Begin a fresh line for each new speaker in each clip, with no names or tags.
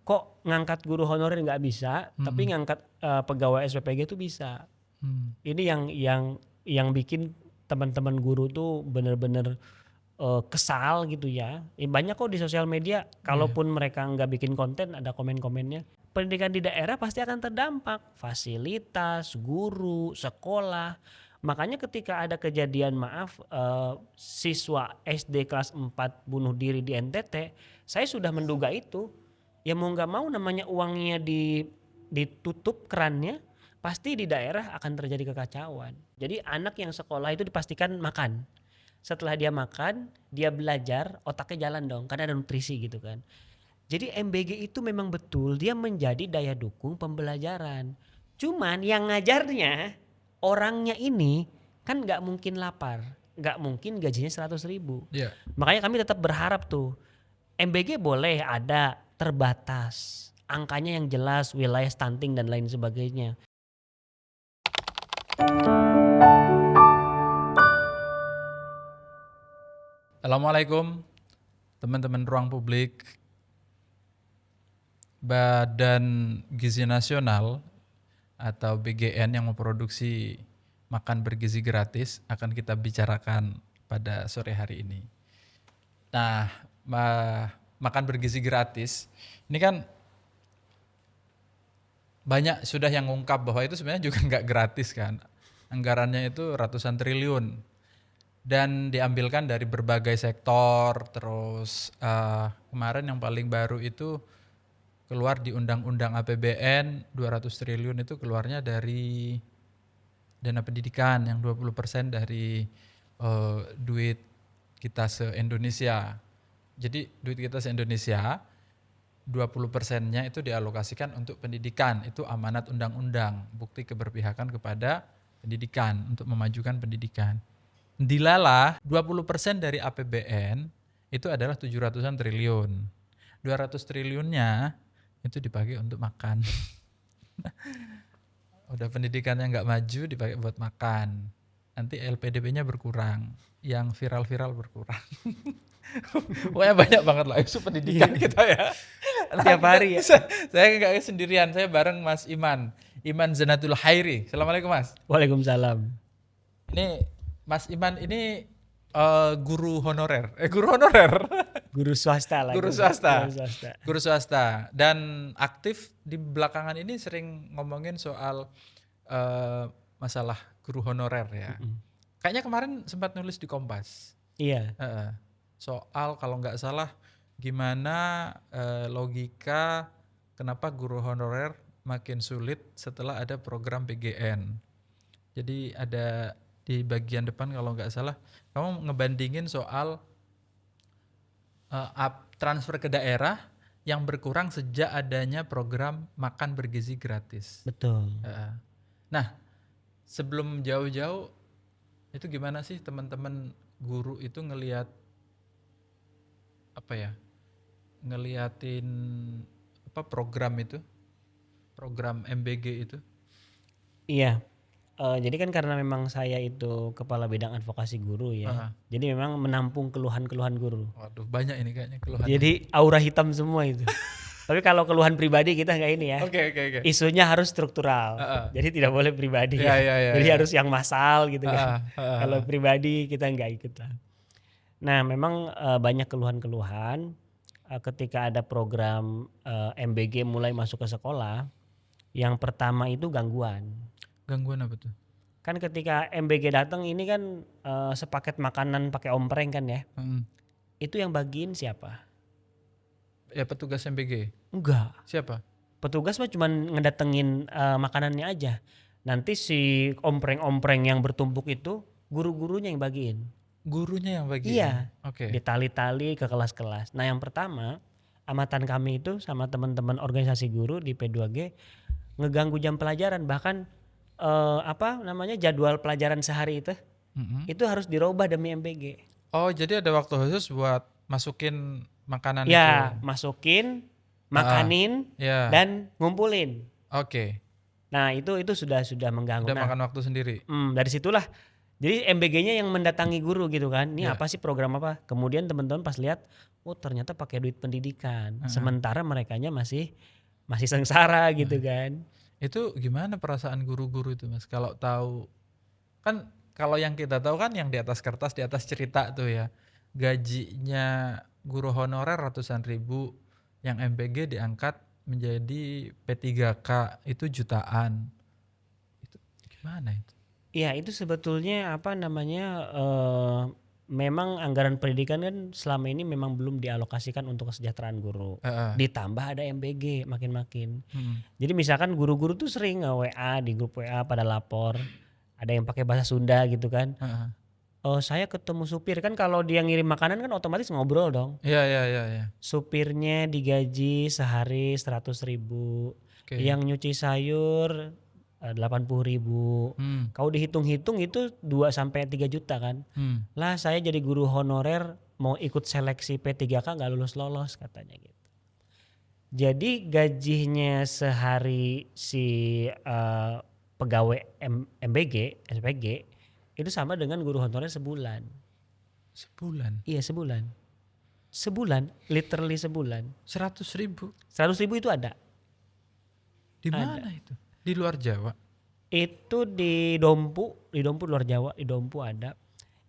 kok ngangkat guru honorer nggak bisa, tapi ngangkat pegawai SPPG itu bisa. Ini yang bikin teman-teman guru tuh bener-bener kesal gitu ya. Banyak kok di sosial media, kalaupun mereka nggak bikin konten ada komen-komennya. Pendidikan di daerah pasti akan terdampak, fasilitas, guru, sekolah. Makanya ketika ada kejadian siswa SD kelas 4 bunuh diri di NTT, saya sudah menduga itu. Ya mau nggak mau namanya uangnya ditutup kerannya, pasti di daerah akan terjadi kekacauan. Jadi anak yang sekolah itu dipastikan makan. Setelah dia makan, dia belajar, otaknya jalan dong, karena ada nutrisi gitu kan. Jadi MBG itu memang betul dia menjadi daya dukung pembelajaran. Cuman yang ngajarnya, orangnya ini kan nggak mungkin lapar, nggak mungkin gajinya 100.000.
Iya.
Makanya kami tetap berharap tuh MBG boleh ada terbatas, angkanya yang jelas, wilayah stunting dan lain sebagainya.
Assalamualaikum teman-teman Ruang Publik. Badan Gizi Nasional atau BGN yang memproduksi makan bergizi gratis akan kita bicarakan pada sore hari ini. Nah, makan bergizi gratis ini kan banyak sudah yang ngungkap bahwa itu sebenarnya juga nggak gratis kan. Anggarannya itu ratusan triliun dan diambilkan dari berbagai sektor. Terus kemarin yang paling baru itu keluar di Undang-Undang APBN 200 triliun itu keluarnya dari dana pendidikan yang 20% dari duit kita se-Indonesia. Jadi duit kita se-Indonesia 20%-nya itu dialokasikan untuk pendidikan. Itu amanat undang-undang, bukti keberpihakan kepada pendidikan untuk memajukan pendidikan. Dilalah 20% dari APBN itu adalah 700-an triliun. 200 triliunnya itu dipakai untuk makan. Udah pendidikannya nggak maju dipakai buat makan. Nanti LPDP-nya berkurang, yang viral-viral berkurang. Pokoknya banyak banget lah isu pendidikan kita ya.
Tiap hari ya.
Saya nggak sendirian, saya bareng Mas Iman Zanatul Hairi. Assalamualaikum Mas.
Waalaikumsalam.
Ini Mas Iman ini guru honorer.
Guru swasta lah.
Guru swasta dan aktif di belakangan ini sering ngomongin soal masalah guru honorer ya. Kayaknya kemarin sempat nulis di Kompas.
Iya.
Soal kalau nggak salah gimana logika kenapa guru honorer makin sulit setelah ada program PGN. Jadi ada di bagian depan kalau nggak salah kamu ngebandingin soal transfer ke daerah yang berkurang sejak adanya program makan bergizi gratis.
Betul.
Nah, sebelum jauh-jauh itu gimana sih teman-teman guru itu ngelihat ngeliatin program itu, program MBG itu?
Iya. Jadi kan karena memang saya itu kepala bidang advokasi guru ya. Jadi memang menampung keluhan-keluhan guru.
Waduh, banyak ini kayaknya keluhan.
Jadi aura hitam semua itu. Tapi kalau keluhan pribadi kita nggak ini ya.
Oke.
Isunya harus struktural. Jadi tidak boleh pribadi.
Iya.
Jadi harus yang massal gitu kan. Kalau pribadi kita nggak ikut lah. Nah memang banyak keluhan-keluhan ketika ada program MBG mulai masuk ke sekolah. Yang pertama itu gangguan.
Gangguan apa tuh?
Kan ketika MBG datang ini kan sepaket makanan pakai ompreng kan ya. Itu yang bagiin siapa?
Ya petugas MBG?
Enggak.
Siapa?
Petugas mah cuma ngedatengin makanannya aja. Nanti si ompreng-ompreng yang bertumpuk itu guru-gurunya yang bagiin.
Gurunya yang bagiin?
Iya.
Oke.
Ditali-tali ke kelas-kelas. Nah yang pertama amatan kami itu sama teman-teman organisasi guru di P2G ngeganggu jam pelajaran, bahkan jadwal pelajaran sehari itu harus dirubah demi MBG.
Oh jadi ada waktu khusus buat masukin makanan
ya,
itu?
Ya masukin, makanin dan ngumpulin.
Oke.
Nah itu sudah mengganggu.
Udah makan waktu sendiri?
Dari situlah Jadi MBG-nya yang mendatangi guru gitu kan. Ini
Ya.
apa sih program apa? Kemudian teman-teman pas lihat, oh ternyata pakai duit pendidikan. Sementara merekanya masih sengsara gitu kan.
Itu gimana perasaan guru-guru itu Mas? Kalau tahu kan kalau yang kita tahu kan yang di atas kertas, di atas cerita tuh ya. Gajinya guru honorer ratusan ribu, yang MPG diangkat menjadi P3K itu jutaan. Itu gimana itu?
Iya itu sebetulnya apa namanya memang anggaran pendidikan kan selama ini memang belum dialokasikan untuk kesejahteraan guru.
Heeh.
Ditambah ada MBG makin-makin.
Hmm.
Jadi misalkan guru-guru tuh sering WA di grup WA pada lapor. Ada yang pakai bahasa Sunda gitu kan.
Heeh.
Oh saya ketemu supir kan kalau dia ngirim makanan kan otomatis ngobrol dong.
Iya, iya, iya, iya.
Supirnya digaji sehari 100.000.
Oke.
Yang nyuci sayur 80.000.
Hmm.
Kalau dihitung-hitung itu 2-3 juta kan.
Hmm.
Lah saya jadi guru honorer mau ikut seleksi P3K nggak lulus-lolos katanya gitu. Jadi gajinya sehari si pegawai MBG, SPG itu sama dengan guru honorer sebulan.
Sebulan
Iya sebulan. Sebulan, literally sebulan.
100.000.
100.000 itu ada.
Di mana itu? Di luar Jawa.
Itu di Dompu luar Jawa, di Dompu ada.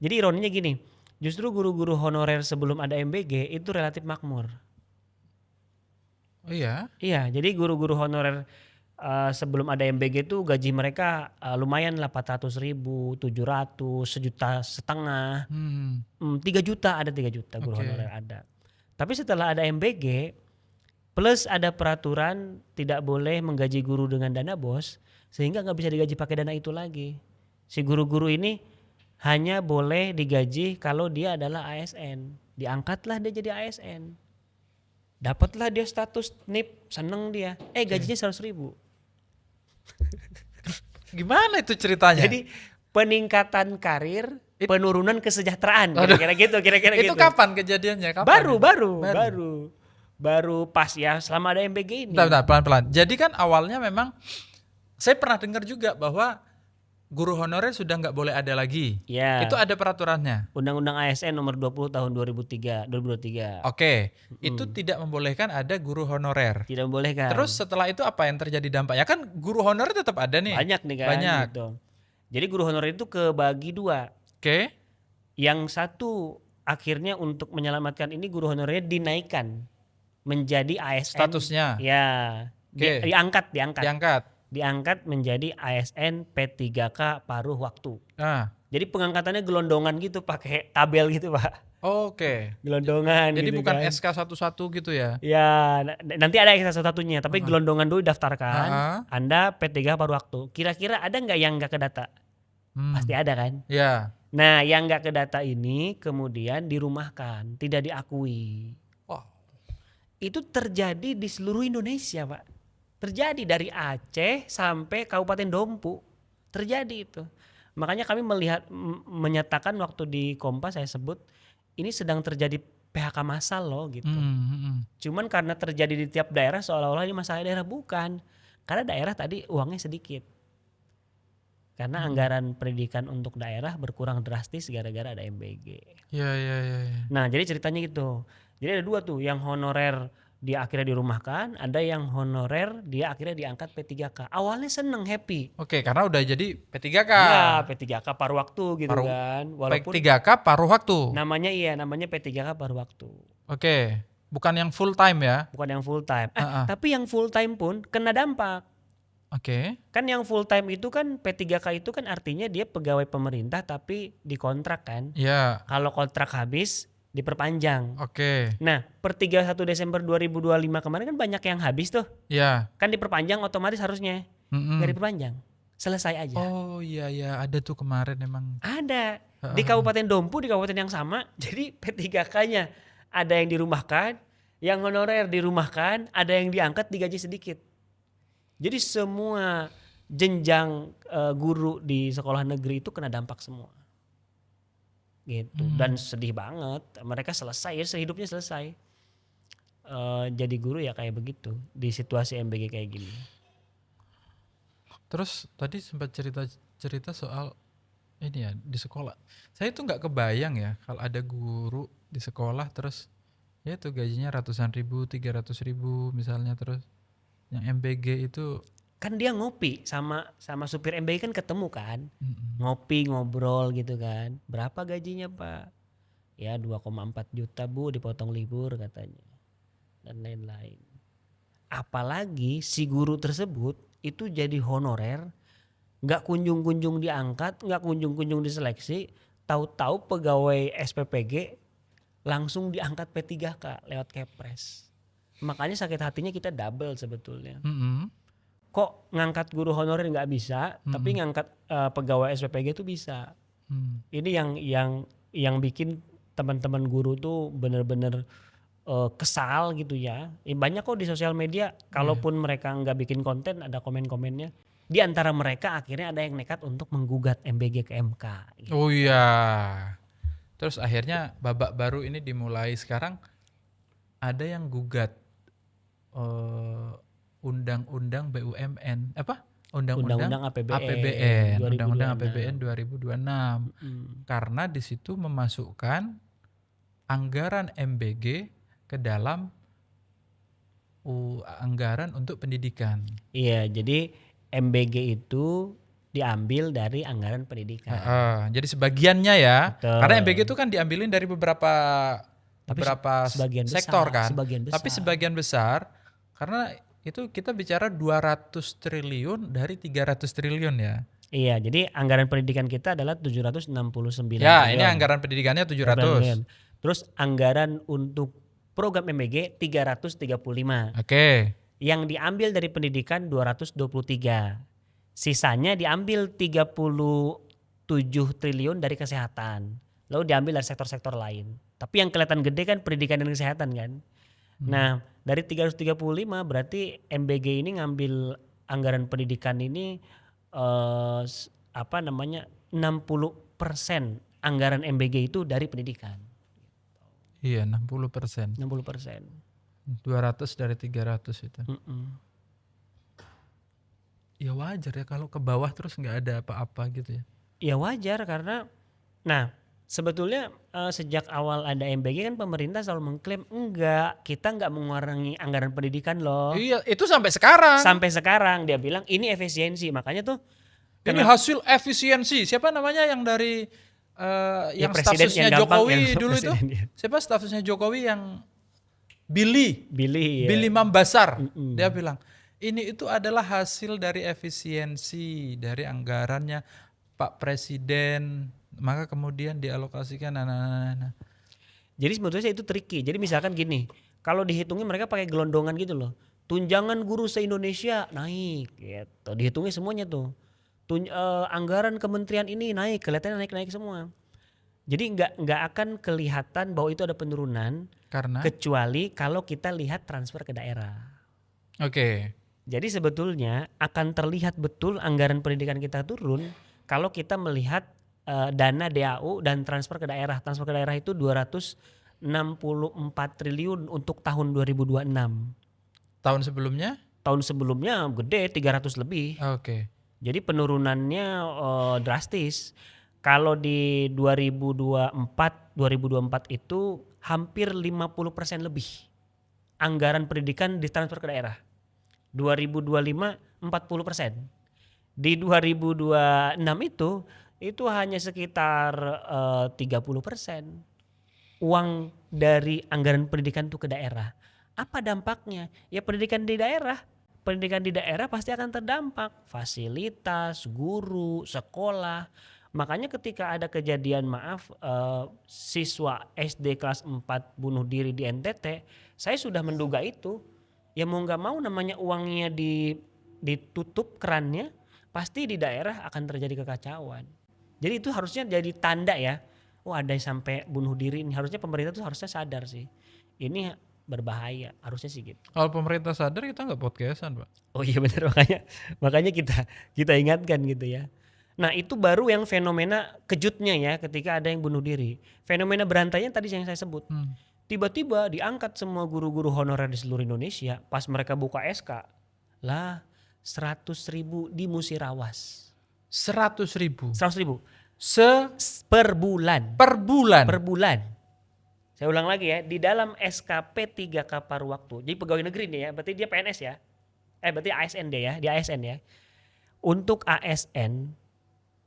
Jadi ironinya gini, justru guru-guru honorer sebelum ada MBG itu relatif makmur.
Oh iya?
Iya, jadi guru-guru honorer sebelum ada MBG itu gaji mereka lumayan lah 400.000, 700, 1,5 juta,
Hmm.
3 juta ada 3 juta guru
Oke.
honorer ada. Tapi setelah ada MBG plus ada peraturan tidak boleh menggaji guru dengan dana BOS sehingga nggak bisa digaji pakai dana itu lagi. Si guru-guru ini hanya boleh digaji kalau dia adalah ASN. Diangkatlah dia jadi ASN. Dapatlah dia status NIP, seneng dia. Gajinya 100.000.
Gimana itu ceritanya?
Jadi peningkatan karir, penurunan kesejahteraan, kira-kira gitu, kira-kira
itu
gitu.
kapan kejadiannya? Kapan
Baru pas ya selama ada MBG ini.
Bentar, pelan-pelan. Jadi kan awalnya memang saya pernah dengar juga bahwa guru honorer sudah nggak boleh ada lagi.
Ya.
Itu ada peraturannya.
Undang-Undang ASN nomor 20 tahun 2023.
Oke, itu tidak membolehkan ada guru honorer.
Tidak membolehkan.
Terus setelah itu apa yang terjadi dampaknya? Kan guru honorer tetap ada nih.
Banyak nih kan.
Banyak.
Gitu. Jadi guru honorer itu kebagi dua.
Oke.
Yang satu akhirnya untuk menyelamatkan ini guru honorernya dinaikkan menjadi ASN.
Statusnya.
Ya.
Oke.
Diangkat menjadi ASN P3K paruh waktu.
Nah.
Jadi pengangkatannya gelondongan gitu pakai tabel gitu Pak.
Oke.
Gelondongan
Jadi
gitu
bukan
kan.
SK 11 gitu ya?
Ya nanti ada SK satunya tapi gelondongan dulu daftarkan. Anda P3 paruh waktu. Kira-kira ada nggak yang nggak ke data? Pasti ada kan?
Ya.
Nah yang nggak ke data ini kemudian dirumahkan, tidak diakui.
Wow.
Itu terjadi di seluruh Indonesia Pak. Terjadi dari Aceh sampai Kabupaten Dompu. Terjadi itu. Makanya kami menyatakan waktu di Kompas saya sebut ini sedang terjadi PHK massal loh gitu. Cuman karena terjadi di tiap daerah seolah-olah ini masalah daerah, bukan. Karena daerah tadi uangnya sedikit. Karena anggaran pendidikan untuk daerah berkurang drastis gara-gara ada MBG.
Ya.
Nah jadi ceritanya gitu. Jadi ada dua tuh, yang honorer dia akhirnya dirumahkan, ada yang honorer dia akhirnya diangkat P3K. Awalnya seneng, happy.
Oke, karena udah jadi P3K.
Ya P3K paruh waktu gitu kan.
Walaupun P3K paruh waktu.
Namanya P3K paruh waktu.
Oke, bukan yang full time ya?
Bukan yang full time. Tapi yang full time pun kena dampak.
Oke.
Kan yang full time itu kan P3K itu kan artinya dia pegawai pemerintah tapi dikontrak kan.
Ya.
Kalau kontrak habis diperpanjang.
Oke.
Nah, per 31 Desember 2025 kemarin kan banyak yang habis tuh.
Ya.
Kan diperpanjang otomatis harusnya. Nggak diperpanjang. Selesai aja.
Oh iya, ada tuh kemarin emang.
Ada. Di Kabupaten Dompu, di kabupaten yang sama. Jadi P3K-nya ada yang dirumahkan, yang honorer dirumahkan, ada yang diangkat digaji sedikit. Jadi semua jenjang guru di sekolah negeri itu kena dampak semua. Gitu. Dan sedih banget, mereka selesai ya, sehidupnya selesai. Jadi guru ya kayak begitu di situasi MBG kayak gini.
Terus tadi sempat cerita soal ini ya di sekolah. Saya tuh nggak kebayang ya kalau ada guru di sekolah terus ya itu gajinya ratusan ribu, 300.000 misalnya, terus yang MBG itu
Kan dia ngopi sama supir MBI kan ketemu kan.
mm-mm.
Ngopi ngobrol gitu kan. Berapa gajinya Pak? Ya 2,4 juta Bu, dipotong libur katanya. Dan lain-lain. Apalagi si guru tersebut itu jadi honorer, nggak kunjung-kunjung diangkat, nggak kunjung-kunjung diseleksi, tahu-tahu pegawai SPPG langsung diangkat P3K lewat Kepres. Makanya sakit hatinya kita double sebetulnya.
Mm-mm.
Kok ngangkat guru honorer nggak bisa, tapi ngangkat pegawai SPPG itu bisa. Ini yang bikin teman-teman guru tuh bener-bener kesal gitu ya. Banyak kok di sosial media, kalaupun mereka nggak bikin konten ada komen-komennya. Di antara mereka akhirnya ada yang nekat untuk menggugat MBG ke MK. Gitu.
Oh iya. Terus akhirnya babak baru ini dimulai sekarang, ada yang gugat undang-undang BUMN apa?
Undang-undang
APBN, Undang-Undang
2026.
APBN 2026. Karena di situ memasukkan anggaran MBG ke dalam anggaran untuk pendidikan.
Iya, jadi MBG itu diambil dari anggaran pendidikan.
Jadi sebagiannya ya,
Betul.
karena MBG itu kan diambilin dari beberapa
sebagian
sektor
besar,
kan.
sebagian besar.
Tapi sebagian besar karena itu kita bicara 200 triliun dari 300 triliun ya.
Iya, jadi anggaran pendidikan kita adalah 769
Ya,
triliun.
ini anggaran pendidikannya 700.
Triliun. Terus anggaran untuk program MBG 335.
Oke.
Yang diambil dari pendidikan 223. Sisanya diambil 37 triliun dari kesehatan. Lalu diambil dari sektor-sektor lain. Tapi yang kelihatan gede kan pendidikan dan kesehatan kan. Nah, dari 335 berarti MBG ini ngambil anggaran pendidikan ini 60% anggaran MBG itu dari pendidikan.
Iya, 60%.
60%.
200 dari 300 itu. Ya wajar ya kalau ke bawah terus nggak ada apa-apa gitu ya.
Ya wajar karena sebetulnya sejak awal ada MBG kan pemerintah selalu mengklaim enggak, kita enggak mengurangi anggaran pendidikan loh.
Iya, itu sampai sekarang.
Sampai sekarang dia bilang ini efisiensi. Makanya tuh
Ini hasil efisiensi. Siapa namanya yang dari yang
presiden
stafsusnya
yang gampang,
Jokowi
yang
dulu itu?
presiden, ya.
Siapa stafsusnya Jokowi yang Billy
ya.
Mambasar. Dia bilang, ini itu adalah hasil dari efisiensi dari anggarannya Pak Presiden. Maka kemudian dialokasikan.
Jadi sebetulnya itu tricky. Jadi misalkan gini, kalau dihitungnya mereka pakai gelondongan gitu loh. Tunjangan guru se-Indonesia naik gitu. Dihitungnya semuanya tuh. Anggaran kementerian ini naik, kelihatannya naik semua. Jadi nggak akan kelihatan bahwa itu ada penurunan
Karena
kecuali kalau kita lihat transfer ke daerah.
Oke.
Jadi sebetulnya akan terlihat betul anggaran pendidikan kita turun kalau kita melihat dana DAU dan transfer ke daerah. Transfer ke daerah itu 264 triliun untuk tahun 2026.
Tahun sebelumnya?
Tahun sebelumnya gede 300 lebih.
Oke.
Jadi penurunannya drastis. Kalau di 2024 itu hampir 50% lebih anggaran pendidikan ditransfer ke daerah. 2025 40%. Di 2026 itu hanya sekitar 30%. Uang dari anggaran pendidikan itu ke daerah. Apa dampaknya? Ya pendidikan di daerah pasti akan terdampak. Fasilitas, guru, sekolah. Makanya ketika ada kejadian siswa SD kelas 4 bunuh diri di NTT, saya sudah menduga itu. Ya mau gak mau namanya uangnya ditutup kerannya, pasti di daerah akan terjadi kekacauan. Jadi itu harusnya jadi tanda ya. Oh ada yang sampai bunuh diri, ini harusnya pemerintah tuh harusnya sadar sih. Ini berbahaya, harusnya sih gitu.
Kalau pemerintah sadar kita nggak podcastan Pak.
Oh iya benar, makanya kita ingatkan gitu ya. Nah itu baru yang fenomena kejutnya ya ketika ada yang bunuh diri. Fenomena berantainya tadi yang saya sebut. Tiba-tiba diangkat semua guru-guru honorer di seluruh Indonesia. Pas mereka buka SK lah 100.000 di Musirawas.
100.000.
100.000. Per bulan.
per bulan.
Per bulan. Saya ulang lagi ya, di dalam SK P3K paruh waktu. Jadi pegawai negeri nih ya, berarti dia PNS ya. Berarti ASN dia ya, di ASN ya. Untuk ASN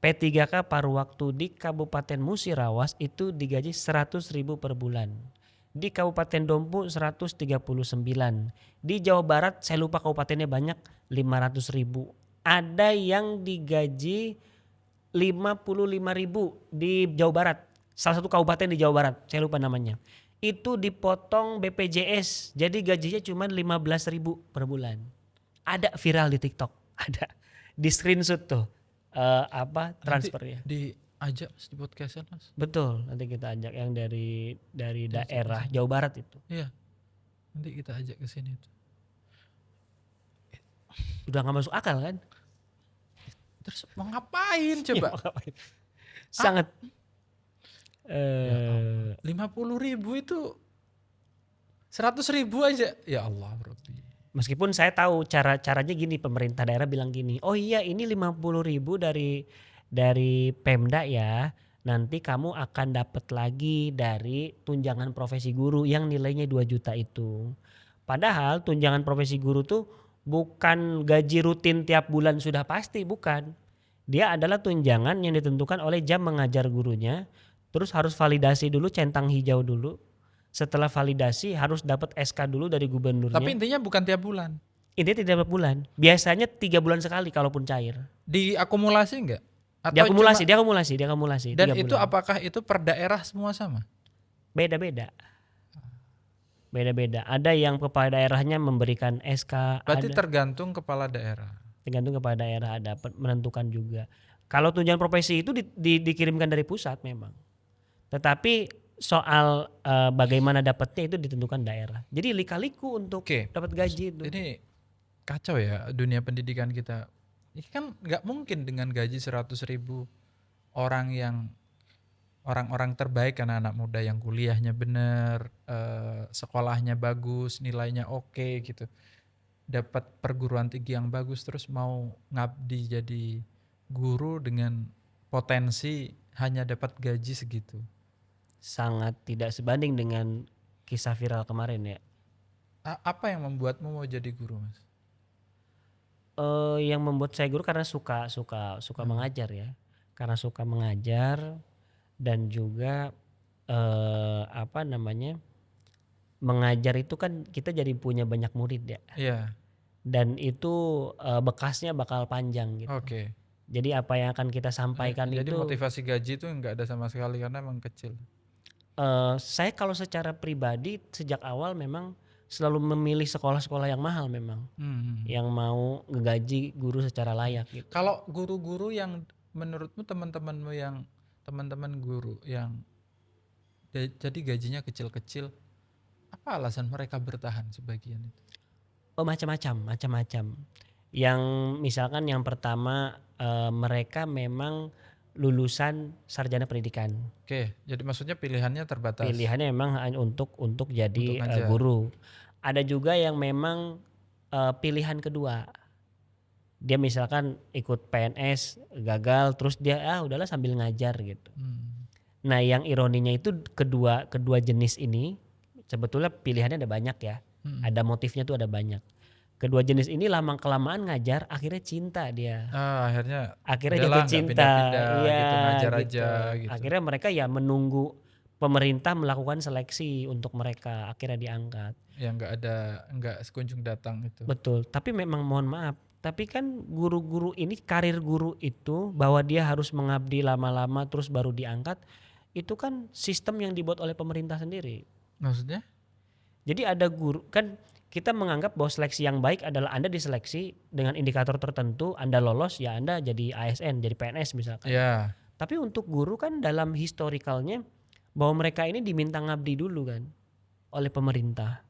P3K paruh waktu di Kabupaten Musirawas itu digaji 100.000 per bulan. Di Kabupaten Dompu 139. Di Jawa Barat saya lupa kabupatennya banyak 500.000. Ada yang digaji 55.000 di Jawa Barat. Salah satu kabupaten di Jawa Barat, saya lupa namanya. Itu dipotong BPJS, jadi gajinya cuma 15.000 per bulan. Ada viral di TikTok, ada di screenshot tuh transfernya.
Diajak Mas di podcastan Mas.
Betul, nanti kita ajak yang dari daerah Jawa Barat itu.
Iya, nanti kita ajak ke sini tuh.
Udah nggak masuk akal kan?
Terus mau ngapain coba?
Sangat.
50.000 itu 100.000 aja. Ya Allah Rabbi.
Meskipun saya tahu caranya gini, pemerintah daerah bilang gini, oh iya ini 50.000 dari Pemda ya, nanti kamu akan dapat lagi dari tunjangan profesi guru yang nilainya 2 juta itu. Padahal tunjangan profesi guru tuh bukan gaji rutin tiap bulan sudah pasti, bukan. Dia adalah tunjangan yang ditentukan oleh jam mengajar gurunya, terus harus validasi dulu, centang hijau dulu. Setelah validasi harus dapat SK dulu dari gubernurnya.
Tapi intinya bukan tiap bulan.
Intinya tidak tiap bulan. Biasanya 3 bulan sekali kalaupun cair.
Diakumulasi enggak? Atau
diakumulasi.
Dan itu bulan. Apakah itu per daerah semua sama?
Beda-beda. Ada yang kepala daerahnya memberikan SK.
Berarti tergantung kepala daerah.
Tergantung kepala daerah, ada menentukan juga. Kalau tunjangan profesi itu dikirimkan dari pusat memang. Tetapi soal bagaimana dapatnya itu ditentukan daerah. Jadi lika-liku untuk dapat gaji itu.
Ini kacau ya dunia pendidikan kita. Ini kan nggak mungkin dengan gaji 100.000 orang-orang terbaik, karena anak muda yang kuliahnya bener, sekolahnya bagus, nilainya oke gitu, dapat perguruan tinggi yang bagus, terus mau ngabdi jadi guru dengan potensi hanya dapat gaji segitu.
Sangat tidak sebanding dengan kisah viral kemarin ya.
Apa yang membuatmu mau jadi guru, Mas?
Yang membuat saya guru karena suka mengajar ya. Karena suka mengajar dan juga mengajar itu kan kita jadi punya banyak murid ya.
Iya.
Dan itu bekasnya bakal panjang gitu.
Oke.
Jadi apa yang akan kita sampaikan
jadi
itu.
Jadi motivasi gaji itu nggak ada sama sekali karena emang kecil.
Saya kalau secara pribadi sejak awal memang selalu memilih sekolah-sekolah yang mahal memang. Yang mau ngegaji guru secara layak gitu.
Kalau guru-guru yang menurutmu teman-teman guru yang jadi gajinya kecil-kecil, apa alasan mereka bertahan sebagian itu?
Oh macam-macam. Yang misalkan yang pertama mereka memang lulusan sarjana pendidikan.
Oke, jadi maksudnya pilihannya terbatas.
Pilihannya memang untuk jadi guru. Ada juga yang memang pilihan kedua. Dia misalkan ikut PNS gagal, terus dia udahlah sambil ngajar gitu. Nah, yang ironinya itu kedua jenis ini sebetulnya pilihannya ada banyak ya. Ada motifnya tuh ada banyak. Kedua jenis ini lama kelamaan ngajar, akhirnya cinta dia.
Akhirnya
jatuh cinta,
iya, gitu, ngajar
gitu.
aja. Gitu.
Akhirnya mereka ya menunggu pemerintah melakukan seleksi untuk mereka, akhirnya diangkat.
Ya nggak sekunjung datang itu.
Betul. Tapi memang mohon maaf, tapi kan guru-guru ini karir guru itu bahwa dia harus mengabdi lama-lama terus baru diangkat, itu kan sistem yang dibuat oleh pemerintah sendiri.
Maksudnya?
Jadi ada guru kan. Kita menganggap bahwa seleksi yang baik adalah Anda diseleksi dengan indikator tertentu, Anda lolos ya Anda jadi ASN, jadi PNS misalkan.
Yeah.
Tapi untuk guru kan dalam historikalnya bahwa mereka ini diminta ngabdi dulu kan oleh pemerintah.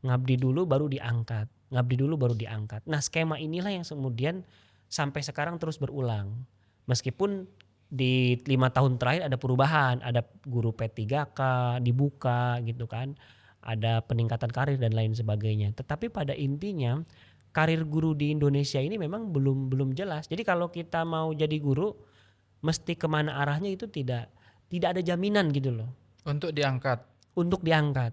Ngabdi dulu baru diangkat, Nah skema inilah yang kemudian sampai sekarang terus berulang. Meskipun di 5 tahun terakhir ada perubahan, ada guru P3K dibuka gitu kan. Ada peningkatan karir dan lain sebagainya. Tetapi pada intinya karir guru di Indonesia ini memang belum jelas. Jadi kalau kita mau jadi guru mesti kemana arahnya itu tidak ada jaminan gitu loh
Untuk diangkat.
untuk diangkat.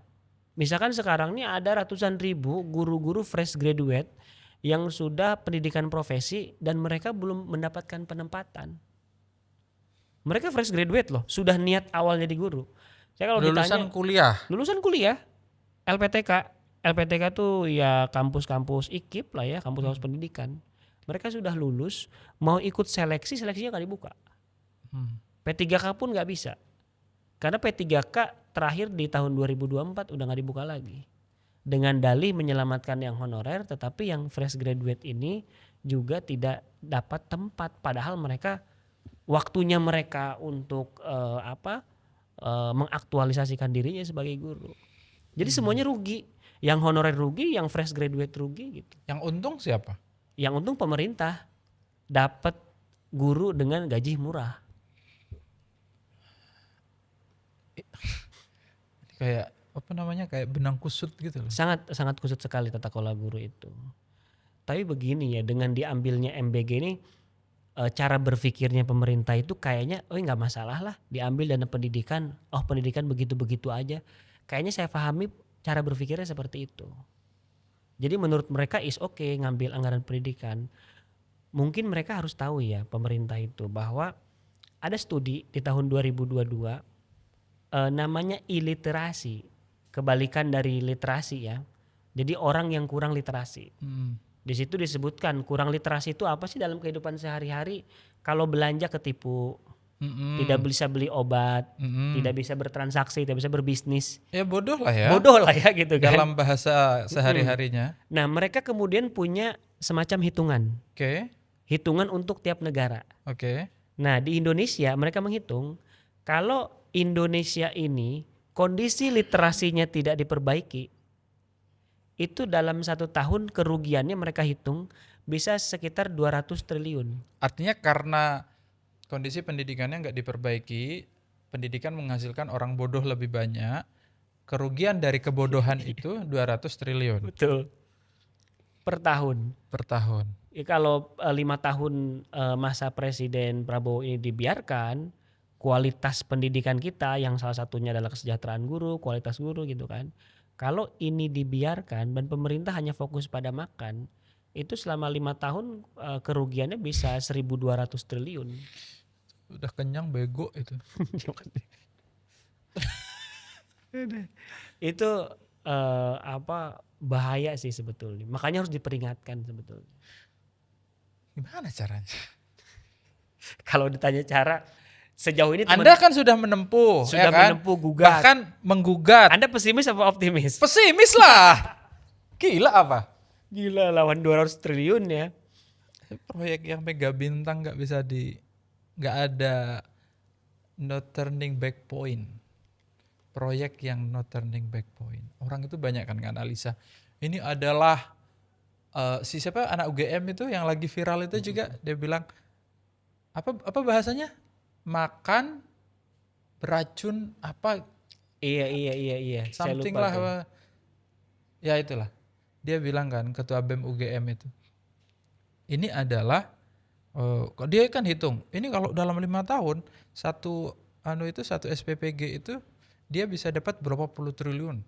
Misalkan sekarang ini ada ratusan ribu guru-guru fresh graduate yang sudah pendidikan profesi dan mereka belum mendapatkan penempatan. Mereka fresh graduate loh, sudah niat awal jadi guru. Saya kalau
Lulusan kuliah.
lulusan kuliah, LPTK. LPTK tuh ya kampus-kampus IKIP lah ya, kampus-kampus pendidikan. Mereka sudah lulus, mau ikut seleksi, seleksinya nggak dibuka. P3K pun nggak bisa. Karena P3K terakhir di tahun 2024 udah nggak dibuka lagi. Dengan dalih menyelamatkan yang honorer, tetapi yang fresh graduate ini juga tidak dapat tempat. Padahal mereka waktunya mereka untuk mengaktualisasikan dirinya sebagai guru. Jadi semuanya rugi. Yang honorer rugi, yang fresh graduate rugi gitu.
Yang untung siapa?
Yang untung pemerintah dapat guru dengan gaji murah.
Kayak apa namanya, kayak benang kusut gitu loh.
Sangat kusut sekali tata kelola guru itu. Tapi begini ya, dengan diambilnya MBG ini cara berpikirnya pemerintah itu kayaknya nggak masalah lah diambil dana pendidikan, pendidikan begitu-begitu aja. Kayaknya saya pahami cara berpikirnya seperti itu. Jadi menurut mereka is okay ngambil anggaran pendidikan. Mungkin mereka harus tahu ya pemerintah itu bahwa ada studi di tahun 2022 namanya iliterasi, kebalikan dari literasi ya. Jadi orang yang kurang literasi. Di situ disebutkan kurang literasi itu apa sih dalam kehidupan sehari-hari? Kalau belanja ketipu, tidak bisa beli obat, tidak bisa bertransaksi, tidak bisa berbisnis.
Ya bodoh lah ya.
Bodoh lah ya gitu kan.
Dalam bahasa sehari-harinya.
Nah mereka kemudian punya semacam hitungan.
Oke.
Hitungan untuk tiap negara.
Oke.
Nah di Indonesia mereka menghitung kalau Indonesia ini kondisi literasinya tidak diperbaiki, itu dalam 1 tahun kerugiannya mereka hitung bisa sekitar 200 triliun.
Artinya karena kondisi pendidikannya nggak diperbaiki, pendidikan menghasilkan orang bodoh lebih banyak, kerugian dari kebodohan itu 200 triliun.
Betul. Per tahun.
Per tahun.
Ya, kalau 5 tahun masa Presiden Prabowo ini dibiarkan, kualitas pendidikan kita yang salah satunya adalah kesejahteraan guru, kualitas guru gitu kan. Kalau ini dibiarkan dan pemerintah hanya fokus pada makan, itu selama 5 tahun kerugiannya bisa 1.200 triliun.
Udah kenyang bego itu.
Itu bahaya sih sebetulnya. Makanya harus diperingatkan sebetulnya.
Gimana caranya?
Kalau ditanya cara, sejauh ini
Anda kan sudah menempuh, ya kan?
menempuh gugat.
Bahkan menggugat.
Anda pesimis apa optimis?
Pesimis lah. Gila apa?
Gila lawan 200 triliun ya.
Proyek yang mega bintang nggak ada no turning back point. Proyek yang no turning back point. Orang itu banyak kan analisa. Ini adalah siapa anak UGM itu yang lagi viral itu juga dia bilang apa bahasanya? Makan beracun apa?
Iya.
Something
saya lupa
lah.
tuh.
Ya itulah. Dia bilang kan ketua BEM UGM itu. Ini adalah dia kan hitung. Ini kalau dalam 5 tahun satu SPPG itu dia bisa dapat berapa puluh triliun.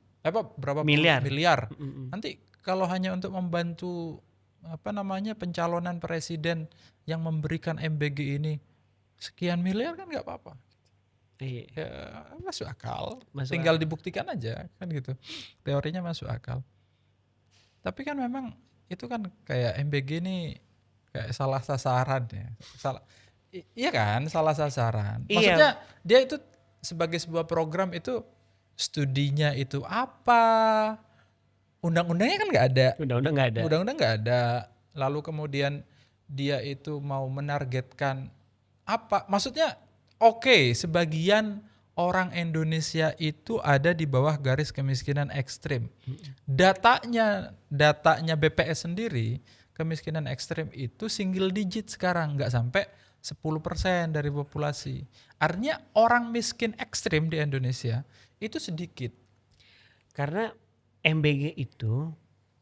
Berapa
Miliar.
miliar. Nanti kalau hanya untuk membantu pencalonan presiden yang memberikan MBG ini sekian miliar kan nggak apa-apa.
Iya.
Ya, masuk akal.
Masuk
Tinggal
akal.
dibuktikan aja kan gitu. Teorinya masuk akal. Tapi kan memang itu kan kayak MBG ini kayak salah sasaran ya. Iya kan, salah sasaran.
Iya.
Maksudnya dia itu sebagai sebuah program itu studinya itu apa? Undang-undangnya kan nggak ada.
Undang-undang nggak ada.
Undang-undang nggak ada. Lalu kemudian dia itu mau menargetkan apa? Maksudnya oke, sebagian orang Indonesia itu ada di bawah garis kemiskinan ekstrim. Datanya BPS sendiri, kemiskinan ekstrim itu single digit sekarang, nggak sampai 10% dari populasi. Artinya orang miskin ekstrim di Indonesia itu sedikit.
Karena MBG itu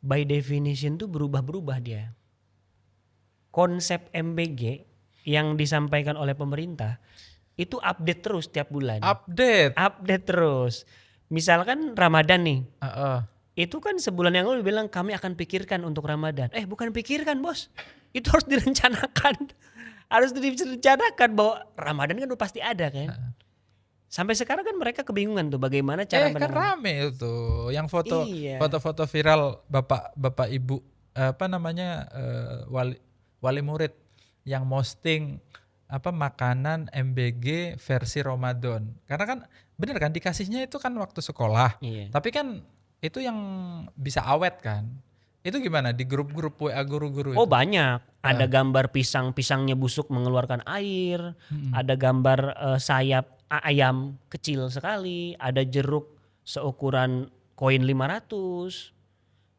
by definition tuh berubah-berubah dia. Konsep MBG yang disampaikan oleh pemerintah itu update terus tiap bulan. Update terus. Misalkan Ramadan nih. Itu kan sebulan yang lalu bilang kami akan pikirkan untuk Ramadan. Bukan pikirkan, Bos. Itu harus direncanakan. Harus direncanakan bahwa Ramadan kan udah pasti ada kan. Sampai sekarang kan mereka kebingungan tuh bagaimana cara
kan rame itu yang foto-foto viral bapak ibu wali murid yang posting makanan MBG versi Ramadan. Karena kan bener kan dikasihnya itu kan waktu sekolah. Tapi kan itu yang bisa awet kan. Itu gimana di grup-grup WA guru-guru itu?
Banyak. Ada gambar pisangnya busuk mengeluarkan air, ada gambar sayap ayam kecil sekali, ada jeruk seukuran koin 500.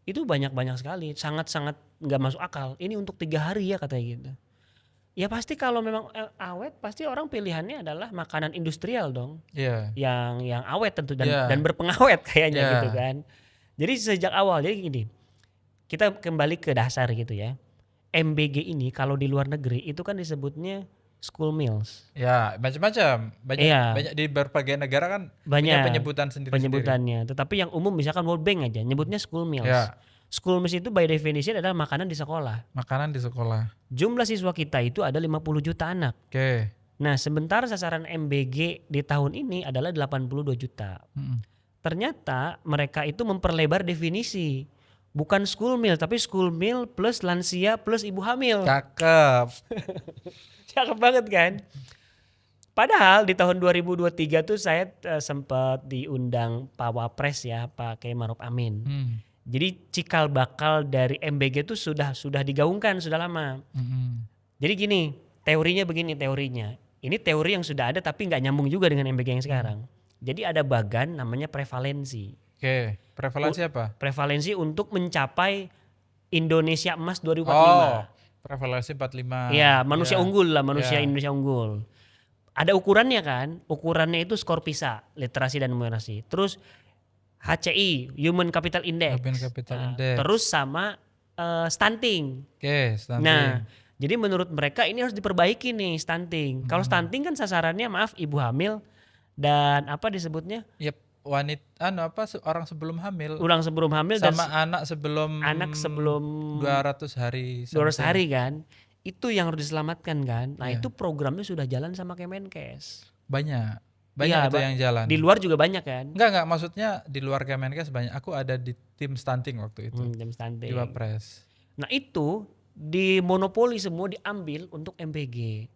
Itu banyak-banyak sekali, sangat-sangat nggak masuk akal. Ini untuk 3 hari ya katanya gitu. Ya pasti kalau memang awet pasti orang pilihannya adalah makanan industrial dong. Yang awet tentu dan berpengawet kayaknya gitu kan. Jadi sejak awal jadi gini. Kita kembali ke dasar gitu ya. MBG ini kalau di luar negeri itu kan disebutnya school meals.
Ya, macam-macam. Banyak di berbagai negara kan punya penyebutan sendiri.
Penyebutannya. Tetapi yang umum misalkan World Bank aja nyebutnya school meals. School meals itu by definition adalah makanan di sekolah. Jumlah siswa kita itu ada 50 juta anak. Nah, sementara sasaran MBG di tahun ini adalah 82 juta. Ternyata mereka itu memperlebar definisi. Bukan school meal tapi school meal plus lansia plus ibu hamil.
Cakep.
Cakep banget kan? Padahal di tahun 2023 tuh saya sempat diundang Pak Wapres ya, Pak Kiai Maruf Amin. Jadi cikal bakal dari MBG itu sudah digaungkan sudah lama. Jadi gini, teorinya begini teorinya. Ini teori yang sudah ada tapi nggak nyambung juga dengan MBG yang sekarang. Jadi ada bagan namanya prevalensi.
Prevalensi apa?
Prevalensi untuk mencapai Indonesia Emas 2045.
Prevalensi 45.
Ya, manusia unggul lah, Indonesia unggul. Ada ukurannya kan? Ukurannya itu skor PISA, literasi dan numerasi. Terus HCI, Human Capital Index. Terus sama stunting.
Stunting.
Nah, jadi menurut mereka ini harus diperbaiki nih stunting. Kalau stunting kan sasarannya ibu hamil dan apa disebutnya?
Wanita orang sebelum hamil.
Ulang sebelum hamil
sama
dan
anak sebelum 200 hari.
200 hari kan. Itu yang harus diselamatkan kan. Nah, itu programnya sudah jalan sama Kemenkes.
Banyak itu yang jalan.
Di luar juga banyak kan?
Enggak, maksudnya di luar Kemenkes banyak. Aku ada di tim stunting waktu itu.
Tim stunting.
Di Wapres.
Nah, itu dimonopoli semua diambil untuk MBG.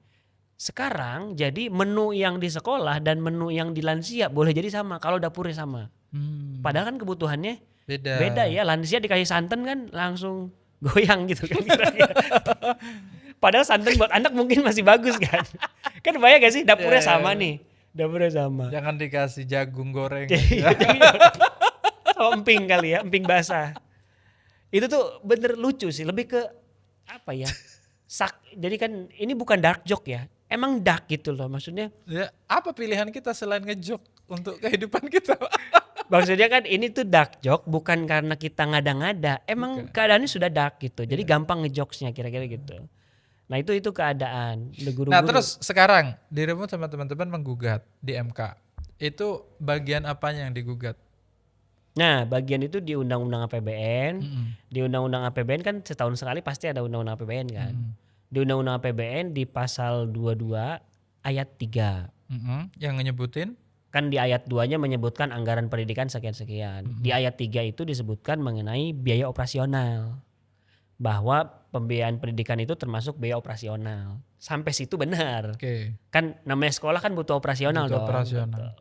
Sekarang jadi menu yang di sekolah dan menu yang di lansia boleh jadi sama kalau dapurnya sama. Padahal kan kebutuhannya beda ya. Lansia dikasih santan kan langsung goyang gitu kan. Padahal santan buat anak mungkin masih bagus kan. Kan bayang gak sih dapurnya sama nih. Dapurnya sama.
Jangan dikasih jagung goreng.
Sama emping kali ya, emping basah. Itu tuh bener lucu sih, lebih ke apa ya? Jadi kan ini bukan dark joke ya. Emang dark gitu loh maksudnya.
Ya, apa pilihan kita selain ngejok untuk kehidupan kita?
Maksudnya kan ini tuh dark joke bukan karena kita ngada-ngada. Emang keadaannya sudah dark gitu. Jadi gampang ngejokesnya kira-kira gitu. Nah itu keadaan.
Nah terus sekarang dirimu sama teman-teman menggugat di MK. Itu bagian apanya yang digugat?
Nah bagian itu di Undang-Undang APBN. Di Undang-Undang APBN kan setahun sekali pasti ada Undang-Undang APBN kan. Di Undang-Undang APBN di pasal 22 ayat 3.
Yang nyebutin?
Kan di ayat 2-nya menyebutkan anggaran pendidikan sekian-sekian. Di ayat 3 itu disebutkan mengenai biaya operasional. Bahwa pembiayaan pendidikan itu termasuk biaya operasional. Sampai situ benar. Kan namanya sekolah kan butuh operasional dong. Betul.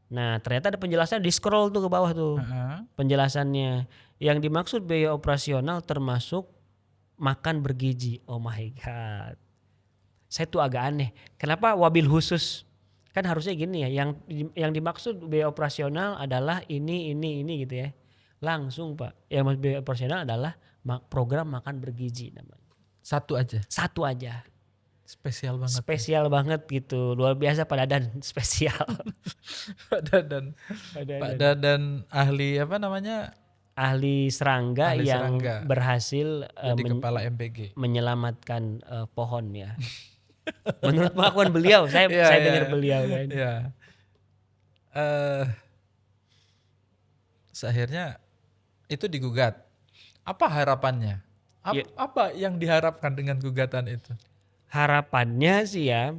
Nah ternyata ada penjelasan di scroll tuh ke bawah tuh. Penjelasannya. Yang dimaksud biaya operasional termasuk makan bergizi. Oh my god. Saya tuh agak aneh. Kenapa wabil khusus? Kan harusnya gini ya. Yang dimaksud biaya operasional adalah ini gitu ya. Langsung Pak. Yang maksud biaya operasional adalah program makan bergizi namanya.
Satu aja. Spesial banget
gitu. Luar biasa Pak Dadan spesial.
Pak Dadan ahli apa namanya?
Ahli serangga yang berhasil
jadi kepala MBG.
menyelamatkan pohon ya. Menurut pengakuan beliau, saya
Iya,
saya
iya,
dengar
iya.
beliau kan.
Iya. Akhirnya itu digugat. Apa harapannya?
Ya,
Apa yang diharapkan dengan gugatan itu?
harapannya sih ya,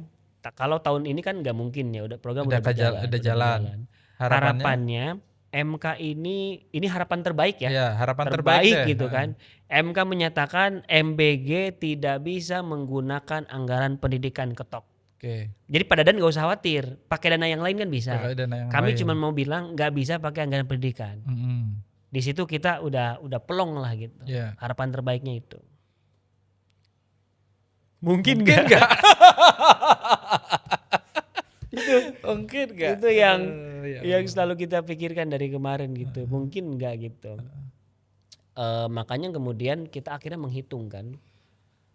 kalau tahun ini kan nggak mungkin ya, udah program
Udah udah
udah
jalan.
berjalan.
Harapannya?
Harapannya MK ini harapan terbaik ya,
Ya, harapan terbaik
terbaik
deh.
gitu kan. MK menyatakan MBG tidak bisa menggunakan anggaran pendidikan ketok.
Oke.
Jadi Pak Dadan nggak usah khawatir, pakai dana yang lain kan bisa.
Pakai dana yang
Kami
lain.
cuma mau bilang nggak bisa pakai anggaran pendidikan.
Mm-mm.
Di situ kita udah pelong lah gitu.
Ya.
Harapan terbaiknya itu. Mungkin
Mungkin
nggak?
nggak? Mungkin nggak?
Itu yang
Ya
yang selalu kita pikirkan dari kemarin gitu. Mungkin nggak gitu. Makanya kemudian kita akhirnya menghitung kan.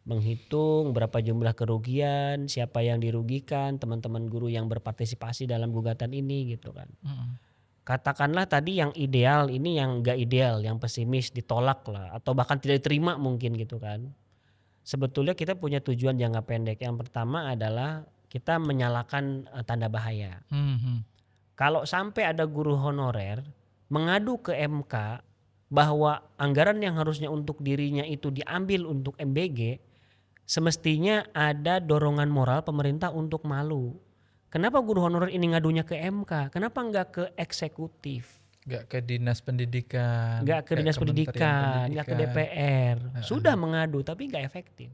Menghitung berapa jumlah kerugian, siapa yang dirugikan, teman-teman guru yang berpartisipasi dalam gugatan ini gitu kan.
Mm-mm.
Katakanlah tadi yang ideal, ini yang nggak ideal, yang pesimis ditolak lah, atau bahkan tidak diterima mungkin gitu kan. Sebetulnya kita punya tujuan jangka pendek. Yang pertama adalah kita menyalakan tanda bahaya.
Mhm.
Kalau sampai ada guru honorer mengadu ke MK bahwa anggaran yang harusnya untuk dirinya itu diambil untuk MBG, semestinya ada dorongan moral pemerintah untuk malu. Kenapa guru honorer ini ngadunya ke MK? Kenapa nggak ke eksekutif?
Nggak ke dinas pendidikan,
Nggak ke dinas
Kementerian
pendidikan, nggak ke DPR. Sudah mengadu tapi nggak efektif.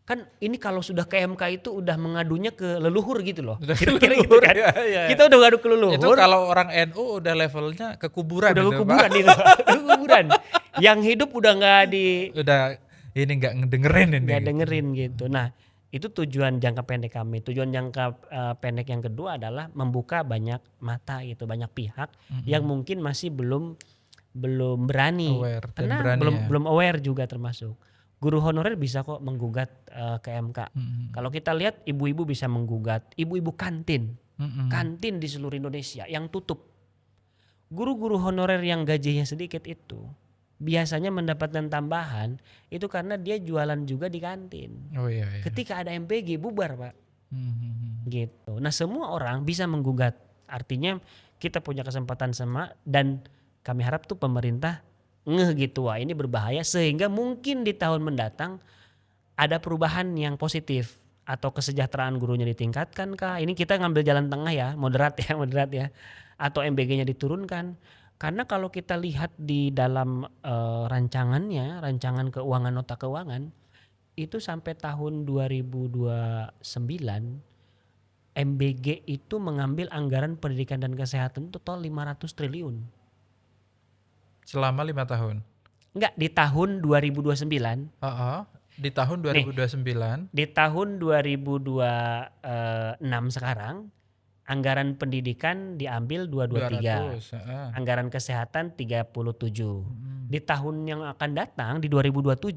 Kan ini kalau sudah ke MK itu udah mengadunya ke leluhur gitu loh.
Udah
Kira-kira gitu
leluhur,
kan.
ya, ya.
Kita udah ngadu ke leluhur.
Itu kalau orang NU udah levelnya ke kuburan
udah
itu,
ke kuburan
Pak.
itu. Ke kuburan. Yang hidup udah nggak
Udah ini nggak ngedengerin ini.
nggak
gitu.
dengerin gitu. Nah, itu tujuan jangka pendek kami. Tujuan jangka pendek yang kedua adalah membuka banyak mata gitu, banyak pihak yang mungkin masih belum berani
Aware dan
karena
berani ya.
belum aware juga termasuk. Guru honorer bisa kok menggugat ke MK. Kalau kita lihat ibu-ibu bisa menggugat, ibu-ibu kantin. Kantin di seluruh Indonesia yang tutup. Guru-guru honorer yang gajinya sedikit itu biasanya mendapatkan tambahan itu karena dia jualan juga di kantin.
Oh iya, iya.
Ketika ada MPG bubar, Pak.
Mhm.
Gitu. Nah, semua orang bisa menggugat. Artinya kita punya kesempatan sama dan kami harap tuh pemerintah ngeh gitu, wah ini berbahaya sehingga mungkin di tahun mendatang ada perubahan yang positif atau kesejahteraan gurunya ditingkatkan kah? Ini kita ngambil jalan tengah ya, moderat ya. Atau MBG-nya diturunkan. Karena kalau kita lihat di dalam rancangan keuangan nota keuangan itu sampai tahun 2029 MBG itu mengambil anggaran pendidikan dan kesehatan total 500 triliun.
Selama 5 tahun.
Enggak, di tahun 2029.
Di tahun 2029.
Di tahun 2026 sekarang anggaran pendidikan diambil 223.
200.
Anggaran kesehatan 37. Di tahun yang akan datang di 2027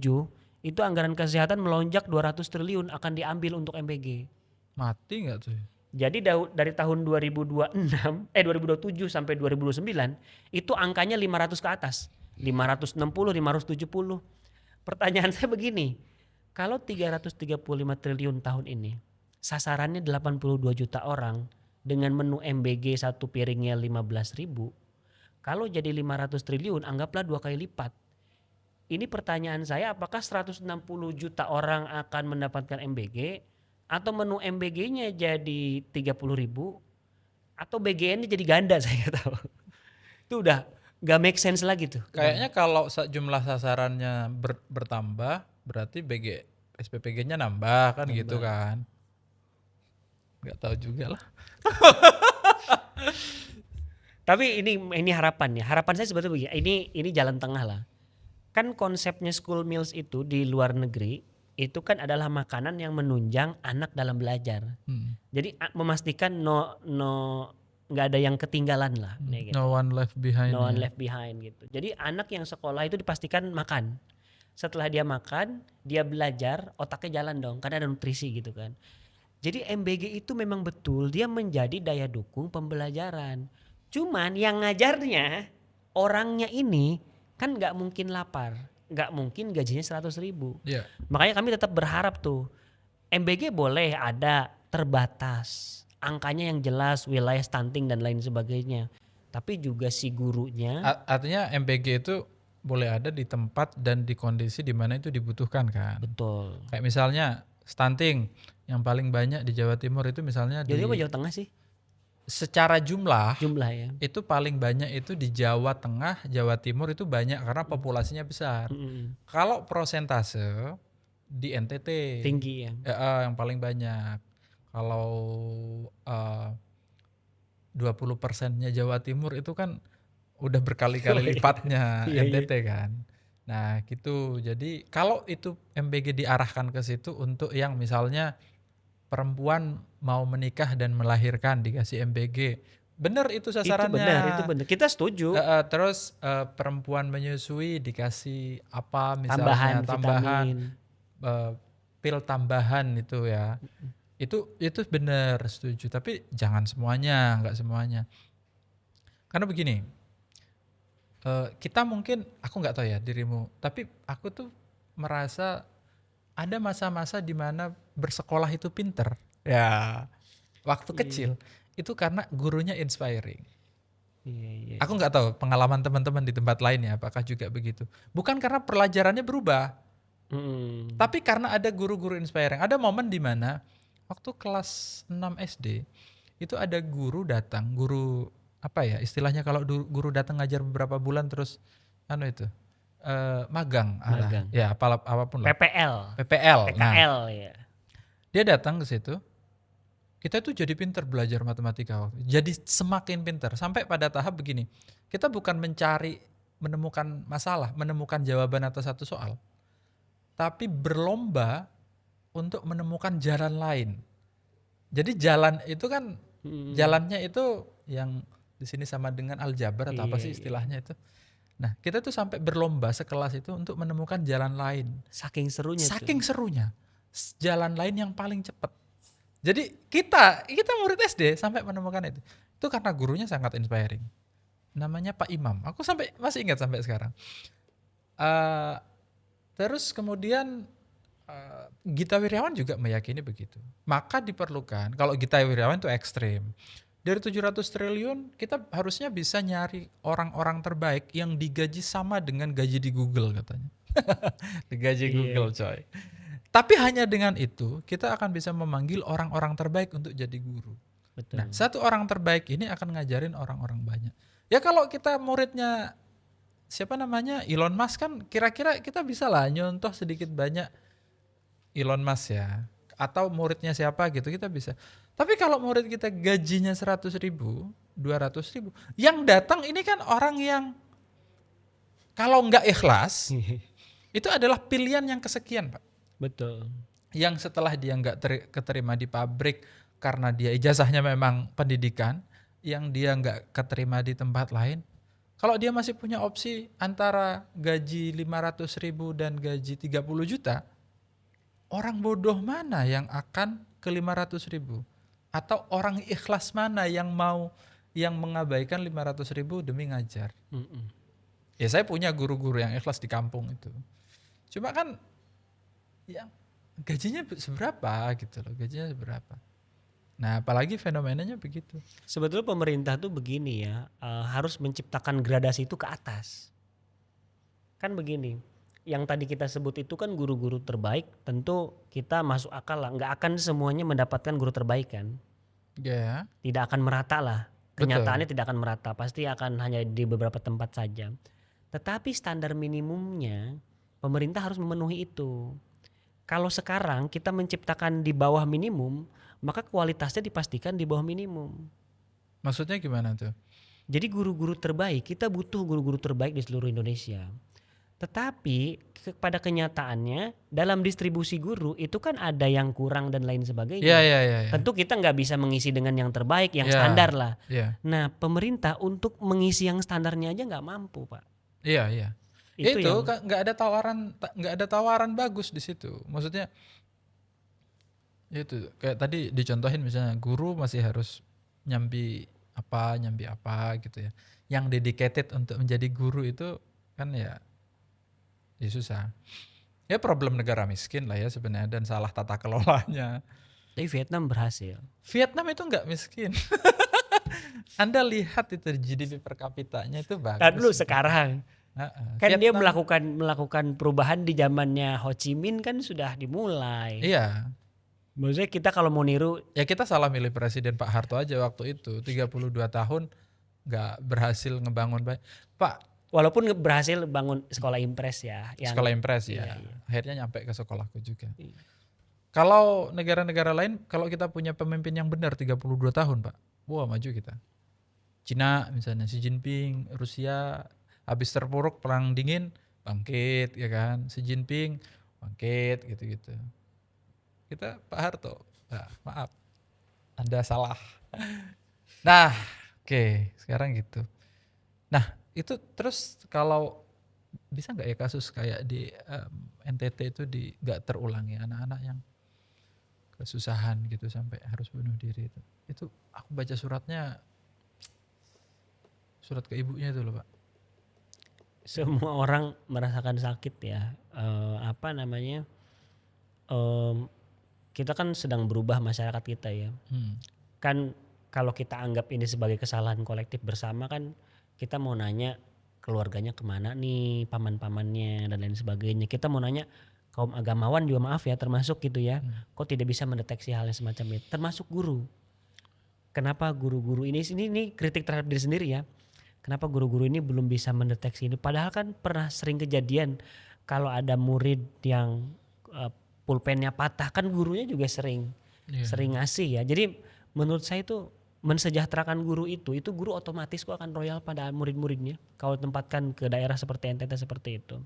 itu anggaran kesehatan melonjak 200 triliun akan diambil untuk MBG.
Mati nggak tuh?
Jadi dari tahun 2027 sampai 2029 itu angkanya 500 ke atas. 560, 570. Pertanyaan saya begini, kalau 335 triliun tahun ini, sasarannya 82 juta orang dengan menu MBG satu piringnya 15.000, kalau jadi 500 triliun anggaplah 2 kali lipat. Ini pertanyaan saya, apakah 160 juta orang akan mendapatkan MBG atau menu MBG-nya jadi 30.000 atau BGN-nya jadi ganda, saya nggak tahu. Itu udah nggak make sense lagi tuh.
Kayaknya kalau jumlah sasarannya bertambah, berarti SPPG-nya nambah kan gitu kan? Nggak tahu juga lah.
Tapi ini harapan ya. Harapan saya sebetulnya begini, ini jalan tengah lah. Kan konsepnya school meals itu di luar negeri itu kan adalah makanan yang menunjang anak dalam belajar. Jadi memastikan nggak ada yang ketinggalan lah. Gitu.
No one left behind.
No one left behind gitu. Jadi anak yang sekolah itu dipastikan makan. Setelah dia makan, dia belajar, otaknya jalan dong, karena ada nutrisi gitu kan. Jadi MBG itu memang betul dia menjadi daya dukung pembelajaran. Cuman yang ngajarnya orangnya ini kan nggak mungkin lapar, nggak mungkin gajinya 100.000.
Yeah.
Makanya kami tetap berharap tuh MBG boleh ada terbatas, angkanya yang jelas, wilayah stunting dan lain sebagainya. Tapi juga si gurunya,
Artinya MBG itu boleh ada di tempat dan di kondisi di mana itu dibutuhkan kan.
betul.
Kayak misalnya stunting yang paling banyak di Jawa Timur itu misalnya
Jadi apa
di
Jawa Tengah sih
secara jumlah
jumlah ya?
itu paling banyak itu di Jawa Tengah, Jawa Timur itu banyak karena populasinya besar.
Mm-mm.
Kalau prosentase di NTT
Tinggi ya.
yang paling banyak. Kalau 20%-nya Jawa Timur itu kan udah berkali-kali lipatnya
Iya, iya.
NTT kan. Nah gitu, jadi kalau itu MBG diarahkan ke situ untuk yang misalnya perempuan mau menikah dan melahirkan dikasih MBG, bener itu
Itu benar, itu
sasarannya.
benar. Kita setuju.
Terus perempuan menyusui dikasih apa
Tambahan
misalnya tambahan
vitamin.
eh, pil tambahan itu ya. Itu bener setuju, tapi jangan semuanya, nggak semuanya. Karena begini, kita mungkin aku nggak tahu ya dirimu, tapi aku tuh merasa ada masa-masa di mana bersekolah itu pinter. Ya, waktu
Iya,
kecil itu karena gurunya inspiring.
iya, iya.
Aku nggak tahu pengalaman teman-teman di tempat lain ya, apakah juga begitu. Bukan karena pelajarannya berubah,
Mm-mm.
tapi karena ada guru-guru inspiring. Ada momen di mana waktu kelas 6 SD itu ada guru datang, guru apa ya istilahnya kalau guru datang ngajar beberapa bulan terus anu itu magang,
Magang.
ya apapun lah,
PPL,
PPL. Nah,
PKL ya.
dia datang ke situ, kita tuh jadi pinter belajar matematika waktu itu. Jadi semakin pinter sampai pada tahap begini, kita bukan mencari menemukan masalah, menemukan jawaban atas satu soal, tapi berlomba untuk menemukan jalan lain. Jadi jalan itu kan jalannya itu yang di sini sama dengan aljabar atau apa
Iya,
sih
iya.
istilahnya itu. Nah, kita tuh sampai berlomba sekelas itu untuk menemukan jalan lain.
Saking serunya tuh.
Saking serunya, jalan lain yang paling cepat. Jadi kita murid SD sampai menemukan itu. Itu karena gurunya sangat inspiring. Namanya Pak Imam. Aku sampai masih ingat sampai sekarang. Eh, Terus kemudian Gita Wirjawan juga meyakini begitu. Maka diperlukan, kalau Gita Wirjawan itu ekstrim. Dari 700 triliun, kita harusnya bisa nyari orang-orang terbaik yang digaji sama dengan gaji di Google katanya. Digaji
Iya.
Google coy. Tapi hanya dengan itu, kita akan bisa memanggil orang-orang terbaik untuk jadi guru.
Betul.
Nah, satu orang terbaik ini akan ngajarin orang-orang banyak. Ya kalau kita muridnya siapa namanya Elon Musk kan kira-kira kita bisa lah nyontoh sedikit banyak Elon Musk ya, atau muridnya siapa gitu kita bisa. Tapi kalau murid kita gajinya 100.000, 200.000, yang datang ini kan orang yang kalau nggak ikhlas itu adalah pilihan yang kesekian Pak.
Betul.
Yang setelah dia nggak keterima di pabrik karena dia ijazahnya memang pendidikan, yang dia nggak keterima di tempat lain. Kalau dia masih punya opsi antara gaji 500.000 dan gaji 30 juta, orang bodoh mana yang akan ke 500.000? Atau orang ikhlas mana yang mengabaikan 500.000 demi ngajar?
Mm-mm.
Ya saya punya guru-guru yang ikhlas di kampung itu. Cuma kan yang gajinya seberapa gitu loh, gajinya seberapa. Nah apalagi fenomenanya begitu.
Sebetulnya pemerintah tuh begini ya, harus menciptakan gradasi itu ke atas. Kan begini, yang tadi kita sebut itu kan guru-guru terbaik, tentu kita masuk akal lah, nggak akan semuanya mendapatkan guru terbaik kan.
Ya,
Tidak akan merata lah,
betul.
kenyataannya tidak akan merata, pasti akan hanya di beberapa tempat saja. Tetapi standar minimumnya pemerintah harus memenuhi itu. Kalau sekarang kita menciptakan di bawah minimum, maka kualitasnya dipastikan di bawah minimum.
Maksudnya gimana tuh?
Jadi guru-guru terbaik, kita butuh guru-guru terbaik di seluruh Indonesia. Tetapi pada kenyataannya dalam distribusi guru itu kan ada yang kurang dan lain sebagainya.
Ya.
Tentu kita nggak bisa mengisi dengan yang terbaik, yang
Ya,
standar lah.
Ya.
Nah pemerintah untuk mengisi yang standarnya aja nggak mampu Pak.
Iya.
Itu yang
nggak ada tawaran bagus di situ. Maksudnya itu kayak tadi dicontohin misalnya guru masih harus nyambi apa gitu ya. Yang dedicated untuk menjadi guru itu kan ya susah. Ya problem negara miskin lah ya sebenarnya dan salah tata kelolanya.
Tapi Vietnam berhasil.
Vietnam itu nggak miskin. Anda lihat itu GDP per kapitanya itu
Nah dulu
bagus.
sekarang kan dia
Vietnam,
melakukan perubahan di zamannya Ho Chi Minh kan sudah dimulai.
iya.
Maksudnya kita kalau mau niru,
Ya kita salah milih Presiden Pak Harto aja waktu itu. 32 tahun nggak berhasil ngebangun baik. Pak,
walaupun berhasil bangun sekolah impres ya.
sekolah impres ya.
Iya, iya.
Akhirnya nyampe ke sekolahku juga.
Iya.
Kalau negara-negara lain, kalau kita punya pemimpin yang benar 32 tahun Pak. Wah maju kita. Cina misalnya, Xi Jinping, Rusia, habis terpuruk perang dingin, bangkit ya kan. Xi Jinping, bangkit gitu-gitu. Kita Pak Harto, nah, maaf, Anda salah. Nah, oke, sekarang gitu. Nah, itu terus kalau bisa nggak ya kasus kayak di NTT itu nggak terulang ya anak-anak yang kesusahan gitu sampai harus bunuh diri itu. Itu aku baca suratnya, surat ke ibunya itu loh Pak.
Semua orang merasakan sakit ya. Apa namanya? Kita kan sedang berubah masyarakat kita ya. Kan kalau kita anggap ini sebagai kesalahan kolektif bersama kan kita mau nanya keluarganya kemana nih, paman-pamannya dan lain sebagainya. Kita mau nanya kaum agamawan juga maaf ya termasuk gitu ya. Kok tidak bisa mendeteksi hal yang semacam itu. Termasuk guru. Kenapa guru-guru ini kritik terhadap diri sendiri ya. Kenapa guru-guru ini belum bisa mendeteksi ini? Padahal kan pernah sering kejadian kalau ada murid yang pulpennya patah kan gurunya juga sering ngasih ya. Jadi menurut saya itu mensejahterakan guru itu guru otomatis kok akan loyal pada murid-muridnya kalau tempatkan ke daerah seperti NTT seperti itu.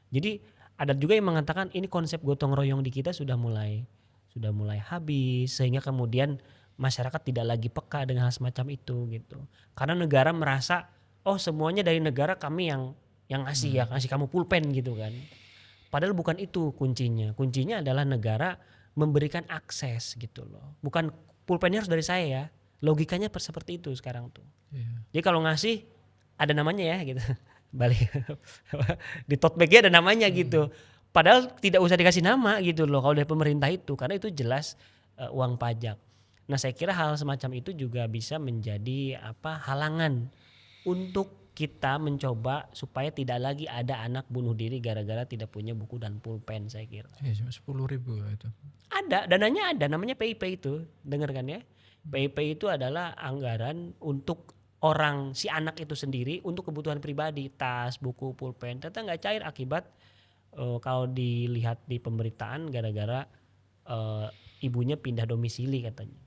Jadi ada juga yang mengatakan ini konsep gotong royong di kita sudah mulai habis sehingga kemudian masyarakat tidak lagi peka dengan hal semacam itu gitu. Karena negara merasa oh semuanya dari negara kami yang ngasih ya, ngasih kamu pulpen gitu kan. Padahal bukan itu kuncinya. Kuncinya adalah negara memberikan akses gitu loh. Bukan pulpennya harus dari saya ya. Logikanya seperti itu sekarang tuh. Jadi kalau ngasih ada namanya ya gitu. Balik di tote bagnya ada namanya gitu. Padahal tidak usah dikasih nama gitu loh kalau dari pemerintah itu karena itu jelas uang pajak. Nah, saya kira hal semacam itu juga bisa menjadi halangan untuk kita mencoba supaya tidak lagi ada anak bunuh diri gara-gara tidak punya buku dan pulpen saya kira.
Cuma 10.000 itu.
Ada, dananya ada, namanya PIP itu, dengar kan ya. PIP itu adalah anggaran untuk orang si anak itu sendiri untuk kebutuhan pribadi, tas, buku, pulpen. Ternyata nggak cair akibat kalau dilihat di pemberitaan gara-gara ibunya pindah domisili katanya.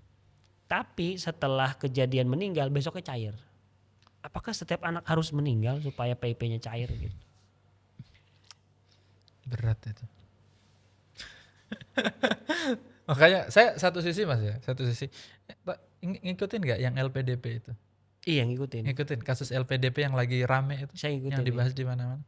Tapi setelah kejadian meninggal besoknya cair. Apakah setiap anak harus meninggal supaya PIP-nya cair gitu?
Berat itu. Makanya saya satu sisi ngikutin nggak yang LPDP itu?
Iya ngikutin.
Ngikutin kasus LPDP yang lagi rame itu,
Saya ngikutin.
yang dibahas di mana-mana.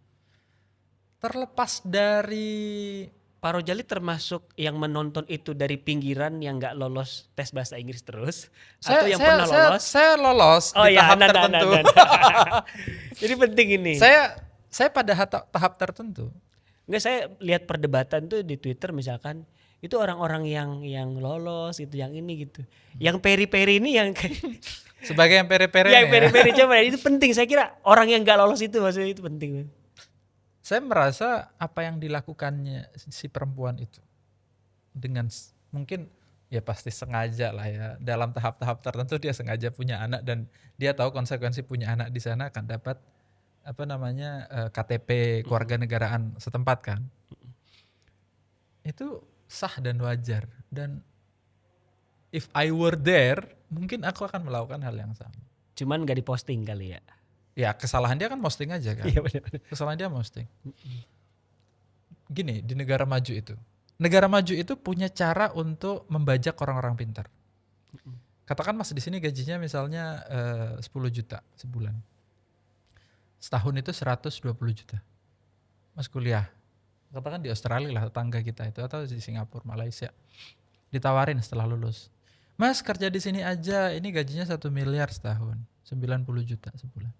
Terlepas dari
Pak Rojali termasuk yang menonton itu dari pinggiran yang nggak lolos tes bahasa Inggris terus atau yang pernah lolos?
Saya lolos di tahap tertentu.
Jadi penting ini.
Saya pada tahap tertentu.
Enggak, saya lihat perdebatan tuh di Twitter misalkan itu orang-orang yang lolos itu yang ini gitu. Yang peri-peri ini yang
sebagai yang peri-peri.
Yang peri-peri coba itu penting. Saya kira orang yang nggak lolos itu maksudnya itu penting.
Saya merasa apa yang dilakukannya si perempuan itu dengan mungkin ya pasti sengaja lah ya, dalam tahap-tahap tertentu dia sengaja punya anak dan dia tahu konsekuensi punya anak di sana akan dapat KTP kewarganegaraan setempat kan. Itu sah dan wajar dan if I were there mungkin aku akan melakukan hal yang sama.
Cuman gak diposting kali ya.
Ya kesalahan dia kan posting aja kan.
Iya benar.
Kesalahan dia posting. Gini di negara maju itu. Negara maju itu punya cara untuk membajak orang-orang pintar. Katakan Mas di sini gajinya misalnya 10 juta sebulan. Setahun itu 120 juta. Mas kuliah. Katakan di Australia lah tetangga kita itu atau di Singapura, Malaysia. Ditawarin setelah lulus. Mas kerja di sini aja ini gajinya 1 miliar setahun. 90 juta sebulan.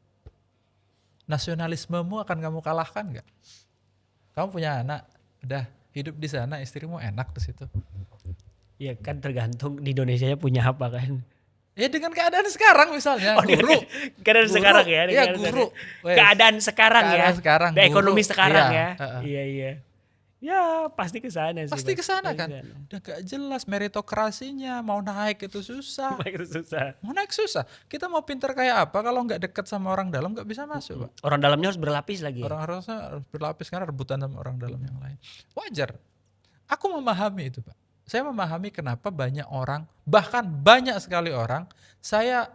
Nasionalismemu akan kamu kalahkan gak? Kamu punya anak, udah hidup di sana, istrimu enak di situ.
Ya kan tergantung di Indonesia punya apa kan.
Ya dengan keadaan sekarang misalnya, guru.
Keadaan
Guru,
sekarang ya.
iya, guru. Wes,
Keadaan sekarang ya.
keadaan sekarang,
Dan ekonomi
guru,
sekarang
iya,
ya. Iya. Ya pasti ke sana sih.
Pasti
Mas.
ke sana
Pasti
kan.
kesana.
Udah gak jelas meritokrasinya, mau naik itu susah.
Itu susah.
Mau naik susah. Kita mau pinter kayak apa kalau nggak deket sama orang dalam nggak bisa masuk, Pak.
Orang dalamnya harus berlapis lagi.
Orang harusnya harus berlapis karena rebutan sama orang dalam yang lain. Wajar. Aku memahami itu, Pak. Saya memahami kenapa banyak orang, bahkan banyak sekali orang, saya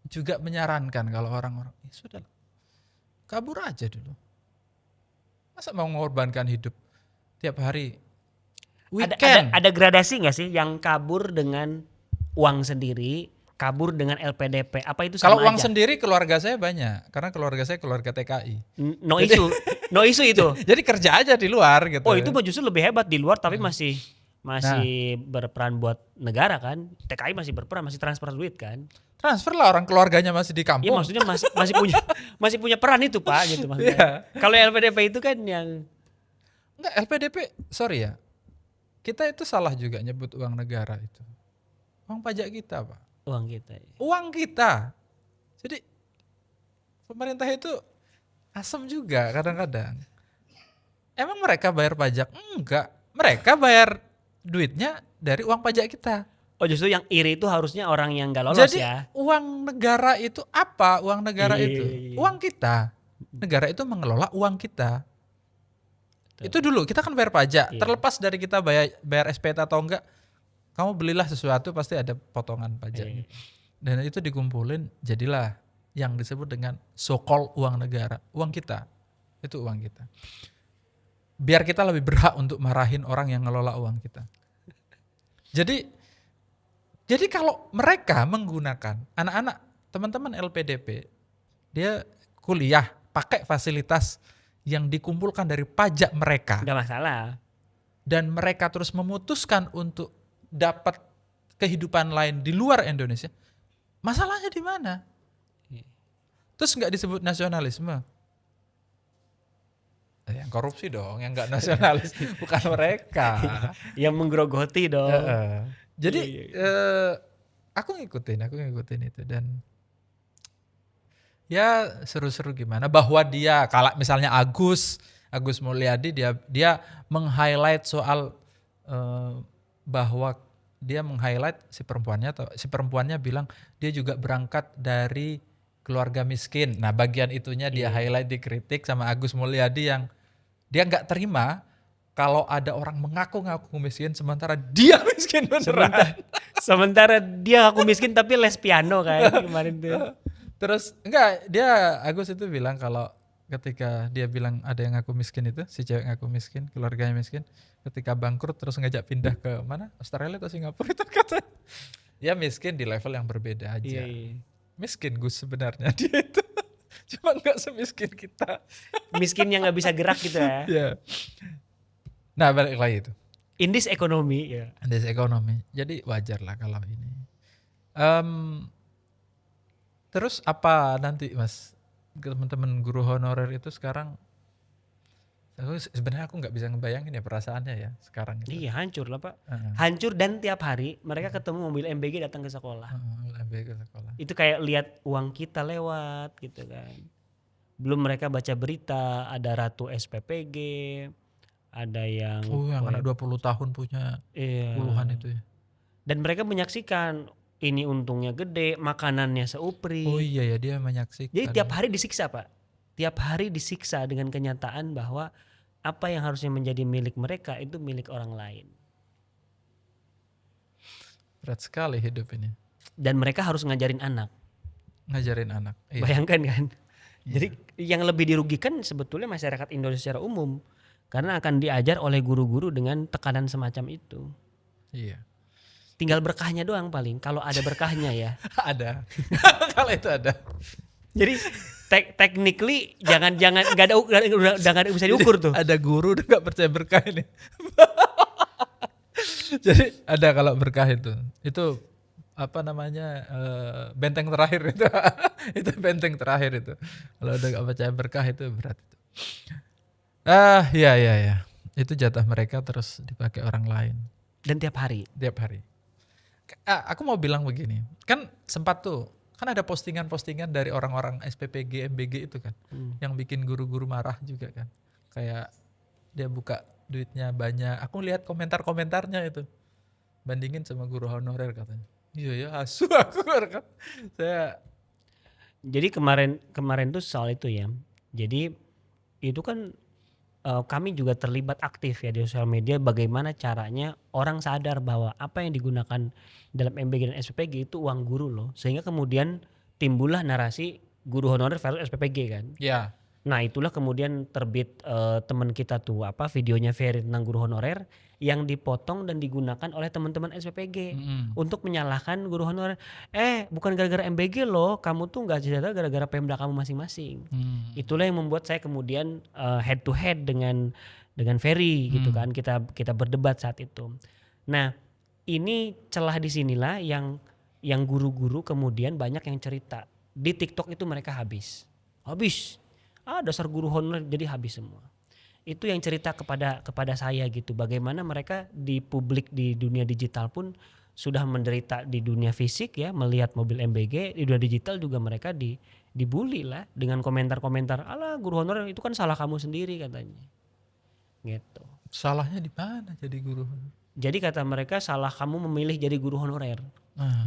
juga menyarankan kalau orang-orang, ya sudah, kabur aja dulu. Masa mau mengorbankan hidup tiap hari? Weekend.
Ada gradasi nggak sih yang kabur dengan uang sendiri, kabur dengan LPDP? Apa itu
Kalau
sama
uang
aja?
sendiri keluarga saya banyak, karena keluarga saya keluarga TKI.
No issue. No issue itu.
Jadi kerja aja di luar gitu.
Oh itu justru lebih hebat di luar tapi masih berperan buat negara kan. TKI masih berperan, masih transfer duit kan.
Transfer lah, orang keluarganya masih di
Iya
kampung.
maksudnya masih punya peran itu Pak gitu maksudnya.
Iya.
Kalau LPDP itu kan yang
Enggak, LPDP, sorry ya. Kita itu salah juga nyebut uang negara itu. Uang pajak kita, Pak.
uang kita.
Uang kita. Jadi pemerintah itu asem juga kadang-kadang. Emang mereka bayar pajak? Enggak. Mereka bayar duitnya dari uang pajak kita.
Oh justru yang iri itu harusnya orang yang nggak lolos
Jadi
ya.
uang negara itu apa? Uang negara
Iya,
itu
iya.
uang kita. Negara itu mengelola uang kita.
Betul.
Itu dulu kita kan bayar pajak.
Iya.
Terlepas dari kita bayar SPT atau enggak, kamu belilah sesuatu pasti ada potongan pajaknya. Dan itu dikumpulin jadilah yang disebut dengan so-called uang negara, uang kita. Itu uang kita. Biar kita lebih berhak untuk marahin orang yang ngelola uang kita. Jadi kalau mereka menggunakan anak-anak teman-teman LPDP, dia kuliah pakai fasilitas yang dikumpulkan dari pajak mereka,
Nggak masalah.
dan mereka terus memutuskan untuk dapat kehidupan lain di luar Indonesia, masalahnya di mana? Terus nggak disebut nasionalisme? Yang korupsi dong, yang nggak nasionalis bukan mereka.
Yang menggerogoti dong.
Jadi
Iya.
aku ngikutin itu, dan ya seru-seru gimana bahwa dia kalau misalnya Agus Mulyadi dia meng-highlight soal bahwa dia meng-highlight si perempuannya bilang dia juga berangkat dari keluarga miskin. Nah, bagian itunya dia highlight, dikritik sama Agus Mulyadi yang dia nggak terima kalau ada orang mengaku-ngaku miskin sementara dia miskin beneran.
Sementara dia aku miskin tapi les piano kan kemarin tuh.
Terus Agus itu bilang kalau ketika dia bilang ada yang ngaku miskin itu, si cewek ngaku miskin, keluarganya miskin, ketika bangkrut terus ngajak pindah ke mana? Australia atau Singapura itu kata. Ya miskin di level yang berbeda aja.
Iya.
Miskin Gus sebenarnya dia itu. Cuma nggak semiskin kita.
Miskin yang nggak bisa gerak gitu ya.
Ya. Nah, balik lagi itu.
Indis ekonomi ya.
Indeks ekonomi. Jadi wajar lah kalau ini. Terus apa nanti Mas, teman-teman guru honorer itu sekarang, sebenarnya aku nggak bisa ngebayangin ya perasaannya ya sekarang itu.
Iya hancur lah Pak.
Heeh.
Hancur dan tiap hari mereka ketemu mobil MBG datang ke sekolah.
Lebih ke sekolah.
Itu kayak lihat uang kita lewat gitu kan. Belum mereka baca berita ada ratu SPPG, ada yang
Yang anak 20 tahun punya
iya.
puluhan itu ya.
Dan mereka menyaksikan ini untungnya gede, makanannya seupri.
Oh iya ya, dia menyaksikan.
Jadi tiap hari disiksa Pak. Tiap hari disiksa dengan kenyataan bahwa apa yang harusnya menjadi milik mereka itu milik orang lain.
Berat sekali hidup ini.
Dan mereka harus ngajarin anak.
Ngajarin anak. Iya.
Bayangkan kan. Jadi yang lebih dirugikan sebetulnya masyarakat Indonesia secara umum. Karena akan diajar oleh guru-guru dengan tekanan semacam itu.
Iya.
Tinggal berkahnya doang paling. Kalau ada berkahnya ya.
Ada. Kalau itu ada.
Jadi technically jangan nggak ada udah nggak bisa diukur tuh.
Ada guru udah nggak percaya berkah ini. Jadi ada kalau berkah itu apa namanya, benteng terakhir itu. Itu benteng terakhir itu. Kalau udah nggak percaya berkah itu berat itu. Ya. itu jatah mereka terus dipakai orang lain
Dan tiap hari.
tiap hari. Aku mau bilang begini, kan sempat tuh, kan ada postingan-postingan dari orang-orang SPPG, MBG itu kan, yang bikin guru-guru marah juga kan. Kayak dia buka duitnya banyak, aku lihat komentar-komentarnya itu, bandingin sama guru honorer katanya. Iya ya, asu aku kan. Saya
Jadi kemarin tuh soal itu ya. Jadi itu kan kami juga terlibat aktif ya di sosial media, bagaimana caranya orang sadar bahwa apa yang digunakan dalam MBG dan SPPG itu uang guru loh. Sehingga kemudian timbullah narasi guru honorer versus SPPG kan.
ya,
Nah itulah kemudian terbit teman kita tuh videonya Ferry tentang guru honorer yang dipotong dan digunakan oleh teman-teman SPPG untuk menyalahkan guru honorer. Bukan gara-gara MBG loh, kamu tuh nggak cedera gara-gara Pemda kamu masing-masing. Itulah yang membuat saya kemudian head to head dengan Ferry gitu kan, kita berdebat saat itu. Nah ini celah disinilah yang guru-guru kemudian banyak yang cerita di TikTok itu mereka habis. Dasar guru honorer jadi habis semua. Itu yang cerita kepada saya gitu, bagaimana mereka di publik di dunia digital pun sudah menderita di dunia fisik ya, melihat mobil MBG, di dunia digital juga mereka dibully lah dengan komentar-komentar, alah guru honorer itu kan salah kamu sendiri katanya. Gitu.
salahnya di mana jadi guru?
Jadi kata mereka salah kamu memilih jadi guru honorer.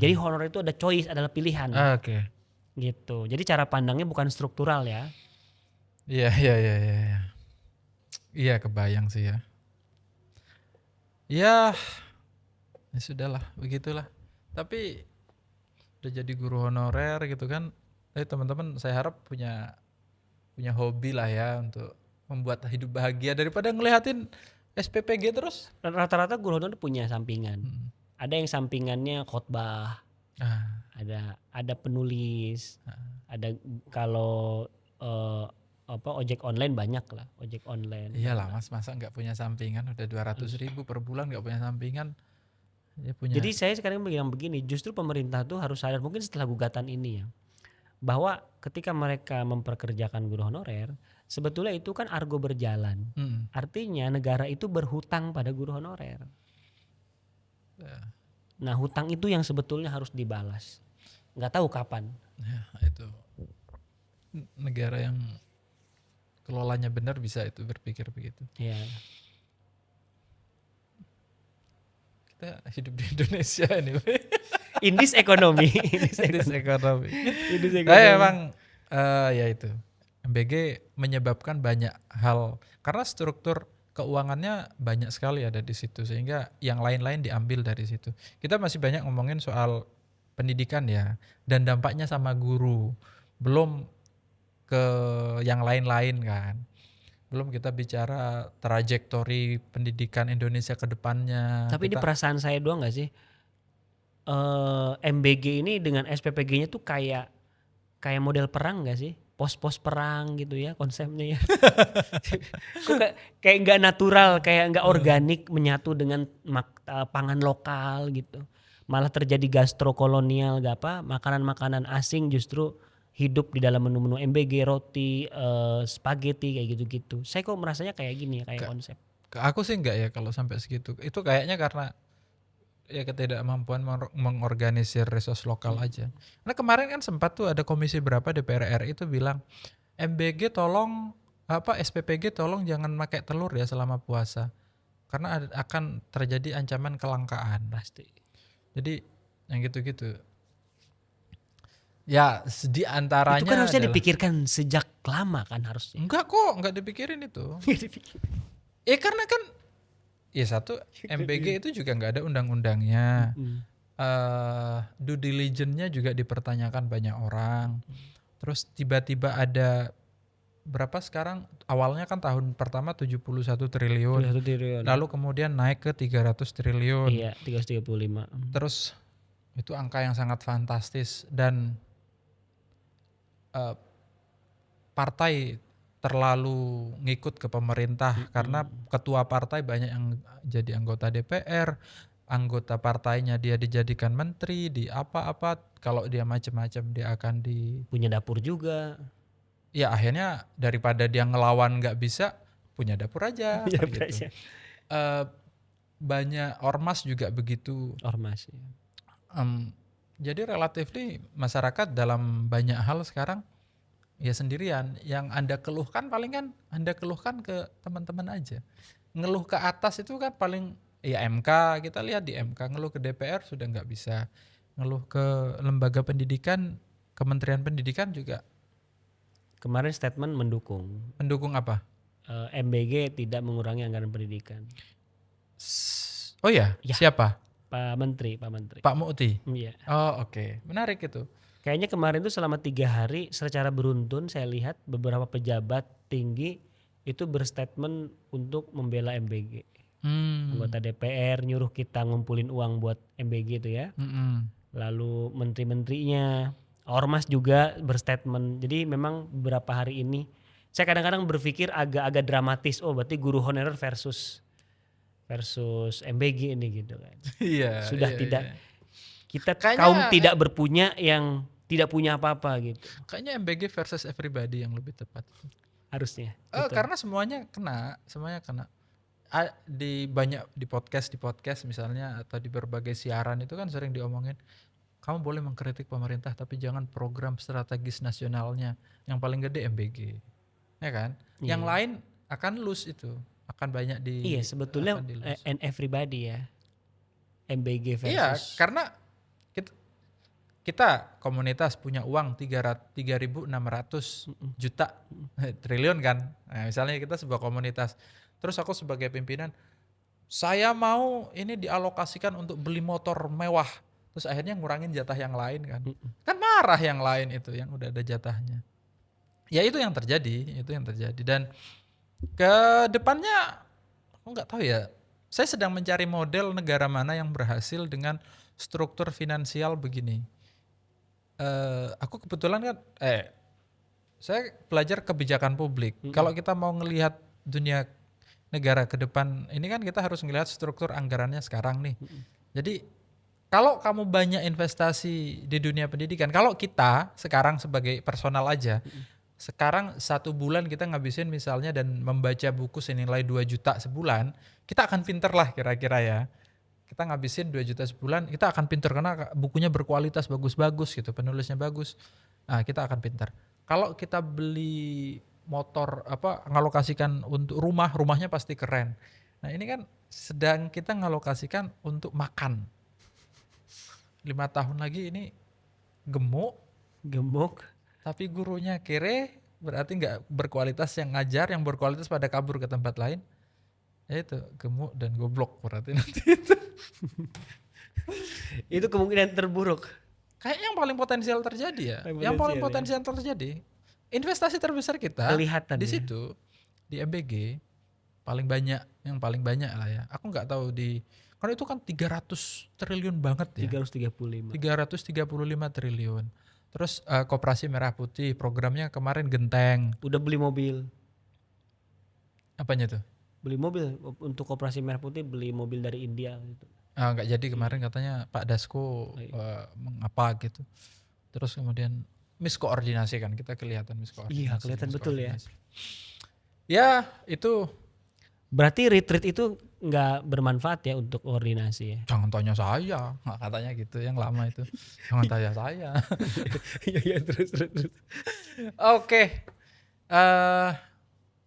Jadi honorer itu ada choice, adalah pilihan.
Oke.
Gitu. Jadi cara pandangnya bukan struktural ya.
Iya. Iya kebayang sih ya. Ya sudahlah, begitulah. Tapi udah jadi guru honorer gitu kan. Teman-teman saya harap punya hobi lah ya untuk membuat hidup bahagia daripada ngeliatin SPPG terus.
Rata-rata guru honorer punya sampingan. Ada yang sampingannya khotbah, ada penulis, ada kalau ojek online banyak lah, ojek online.
Iyalah mas, masa nggak punya sampingan, udah 200.000 per bulan nggak punya sampingan. Dia punya.
Jadi saya sekarang bilang begini, justru pemerintah tuh harus sadar mungkin setelah gugatan ini ya, bahwa ketika mereka memperkerjakan guru honorer, sebetulnya itu kan argo berjalan. Artinya negara itu berhutang pada guru honorer. Nah hutang itu yang sebetulnya harus dibalas. Nggak tahu kapan.
Ya, itu negara yang kelolanya benar bisa itu berpikir begitu.
Ya.
Kita hidup di Indonesia ini.
Indis ekonomi.
Indis ekonomi.
Indis ekonomi.
Nah, emang ya itu MBG menyebabkan banyak hal karena struktur keuangannya banyak sekali ada di situ sehingga yang lain-lain diambil dari situ. Kita masih banyak ngomongin soal pendidikan ya dan dampaknya sama guru. Belum ke yang lain-lain kan. Belum kita bicara trajektori pendidikan Indonesia ke depannya.
Tapi ini perasaan saya doang gak sih? MBG ini dengan SPPG-nya tuh kayak model perang gak sih? Pos-pos perang gitu ya konsepnya ya. Kayak nggak natural, kayak nggak organik menyatu dengan pangan lokal gitu. Malah terjadi gastrokolonial, makanan-makanan asing justru hidup di dalam menu-menu MBG, roti, spaghetti kayak gitu-gitu. Saya kok merasanya kayak gini ya, kayak konsep.
Aku sih enggak ya kalau sampai segitu. Itu kayaknya karena ya ketidakmampuan mengorganisir resource lokal aja. Nah kemarin kan sempat tuh ada komisi berapa DPR RI itu bilang MBG tolong SPPG tolong jangan pakai telur ya selama puasa karena akan terjadi ancaman kelangkaan.
Pasti.
Jadi yang gitu-gitu. Ya di antaranya
itu kan harusnya dipikirkan sejak lama kan harusnya.
Enggak kok, enggak dipikirin itu. Karena kan satu MBG itu juga nggak ada undang-undangnya. Due diligence-nya juga dipertanyakan banyak orang. Terus tiba-tiba ada berapa sekarang, awalnya kan tahun pertama 71 triliun. Lalu kemudian naik ke 300 triliun.
Iya, 335.
Terus itu angka yang sangat fantastis dan partai terlalu ngikut ke pemerintah karena ketua partai banyak yang jadi anggota DPR, anggota partainya dia dijadikan menteri di apa-apa, kalau dia macam-macam dia akan
punya dapur juga.
Ya akhirnya daripada dia ngelawan nggak bisa, punya dapur aja
Ya,
gitu.
aja.
Banyak ormas juga begitu.
Ormas ya.
Jadi relatif nih masyarakat dalam banyak hal sekarang ya sendirian. Yang Anda keluhkan paling kan Anda keluhkan ke teman-teman aja. Ngeluh ke atas itu kan paling ya MK, kita lihat di MK, ngeluh ke DPR sudah nggak bisa. Ngeluh ke lembaga pendidikan, Kementerian Pendidikan juga
Kemarin statement mendukung
mendukung apa?
MBG tidak mengurangi anggaran pendidikan.
Oh ya,
Ya.
siapa?
Pak Menteri.
Pak Mu'ti.
Iya.
Oh oke, menarik itu.
Kayaknya kemarin itu selama 3 hari secara beruntun saya lihat beberapa pejabat tinggi itu berstatement untuk membela MBG. Anggota DPR nyuruh kita ngumpulin uang buat MBG itu ya. Lalu menteri-menterinya, ormas juga berstatement. Jadi memang beberapa hari ini saya kadang-kadang berpikir agak-agak dramatis. Oh berarti guru honorer versus MBG ini gitu kan.
Iya.
Sudah
iya,
tidak
iya.
kita
Kayaknya-
kaum tidak berpunya yang tidak punya apa-apa gitu.
Kayaknya MBG versus everybody yang lebih tepat.
Harusnya.
Karena semuanya kena. Di podcast misalnya atau di berbagai siaran itu kan sering diomongin, kamu boleh mengkritik pemerintah tapi jangan program strategis nasionalnya. Yang paling gede MBG. Ya kan? Yang lain akan lose itu. Akan banyak di
Iya sebetulnya
akan di-lose.
and everybody ya. MBG versus.
Iya, karena kita komunitas punya uang 3.600 juta triliun kan. Nah, misalnya kita sebuah komunitas. Terus aku sebagai pimpinan, saya mau ini dialokasikan untuk beli motor mewah. Terus akhirnya ngurangin jatah yang lain kan. Kan marah yang lain itu yang udah ada jatahnya. Ya itu yang terjadi. Dan ke depannya aku nggak tahu ya. Saya sedang mencari model negara mana yang berhasil dengan struktur finansial begini. Aku kebetulan kan saya belajar kebijakan publik. Kalau kita mau ngelihat dunia negara ke depan ini kan kita harus ngelihat struktur anggarannya sekarang nih. Jadi kalau kamu banyak investasi di dunia pendidikan, kalau kita sekarang sebagai personal aja, sekarang 1 bulan kita ngabisin misalnya dan membaca buku senilai 2 juta sebulan, kita akan pinter lah kira-kira ya. Kita ngabisin 2 juta sebulan, kita akan pinter karena bukunya berkualitas bagus-bagus gitu, penulisnya bagus. Nah, kita akan pinter. Kalau kita beli motor ngalokasikan untuk rumahnya pasti keren. Nah, ini kan sedang kita ngalokasikan untuk makan. 5 tahun lagi ini gemuk, tapi gurunya kere, berarti nggak berkualitas yang ngajar, yang berkualitas pada kabur ke tempat lain. Ya itu gemuk dan goblok berarti nanti itu.
Itu kemungkinan terburuk.
Kayaknya yang paling potensial terjadi ya. Yang paling potensial terjadi. Investasi terbesar kita
Kelihatan
di
ya.
situ di MBG yang paling banyak lah ya. Aku nggak tahu karena itu kan 300 triliun banget ya.
335
triliun. Terus Koperasi Merah Putih programnya kemarin genteng.
Udah beli mobil.
Apanya tuh?
Beli mobil untuk Koperasi Merah Putih, beli mobil dari India gitu.
Nggak jadi kemarin katanya Pak Dasko mengapa gitu. Terus kemudian miskoordinasi kan, kita kelihatan miskoordinasi.
Iya kelihatan betul ya.
Ya itu.
Berarti retreat itu nggak bermanfaat ya untuk koordinasi ya.
Jangan tanya saya, nggak katanya gitu yang lama itu. Jangan tanya saya.
Iya terus.
Oke.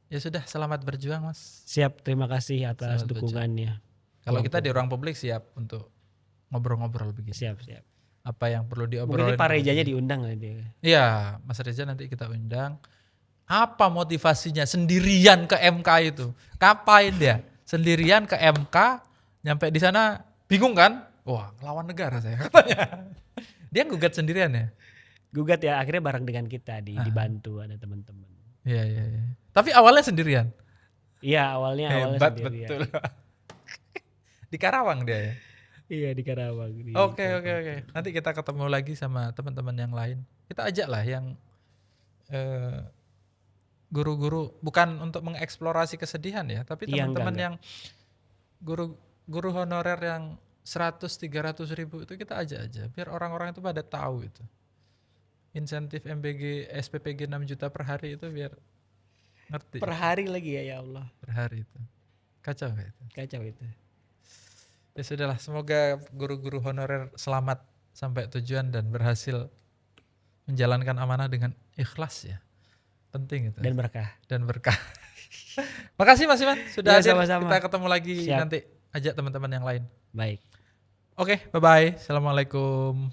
Ya sudah, selamat berjuang Mas.
Siap, terima kasih atas
Selamat
dukungannya.
Kalau kita di ruang publik siap untuk ngobrol-ngobrol begitu.
Siap.
Apa yang perlu
Mungkin
diobrolin.
ini Pak Rejanya diundang lah dia.
Iya, Mas Reza nanti kita undang. Apa motivasinya sendirian ke MK itu? Ngapain dia? Sendirian ke MK, nyampe di sana bingung kan? Wah, lawan negara saya katanya. Dia gugat sendirian ya?
Gugat ya, akhirnya bareng dengan kita dibantu ada teman-teman.
Iya. Tapi awalnya sendirian.
Iya, awalnya
Hebat
sendirian.
betul. Di Karawang dia ya?
Iya di Karawang.
Oke. Nanti kita ketemu lagi sama teman-teman yang lain. Kita ajak lah yang guru-guru, bukan untuk mengeksplorasi kesedihan ya, tapi teman-teman yang guru honorer yang 100-300 ribu itu kita ajak aja, biar orang-orang itu pada tahu itu. Insentif MBG SPPG 6 juta per hari itu biar Ngerti.
Per hari lagi ya Allah.
Per hari itu. Kacau kayak itu.
Kacau itu.
Ya sudahlah, semoga guru-guru honorer selamat sampai tujuan dan berhasil menjalankan amanah dengan ikhlas ya. Penting itu.
Dan berkah.
Dan berkah. Makasih Mas Iman sudah
Ya,
hadir.
sama-sama.
Kita ketemu lagi
Siap.
nanti, ajak teman-teman yang lain.
Baik.
Oke, bye-bye. Assalamualaikum.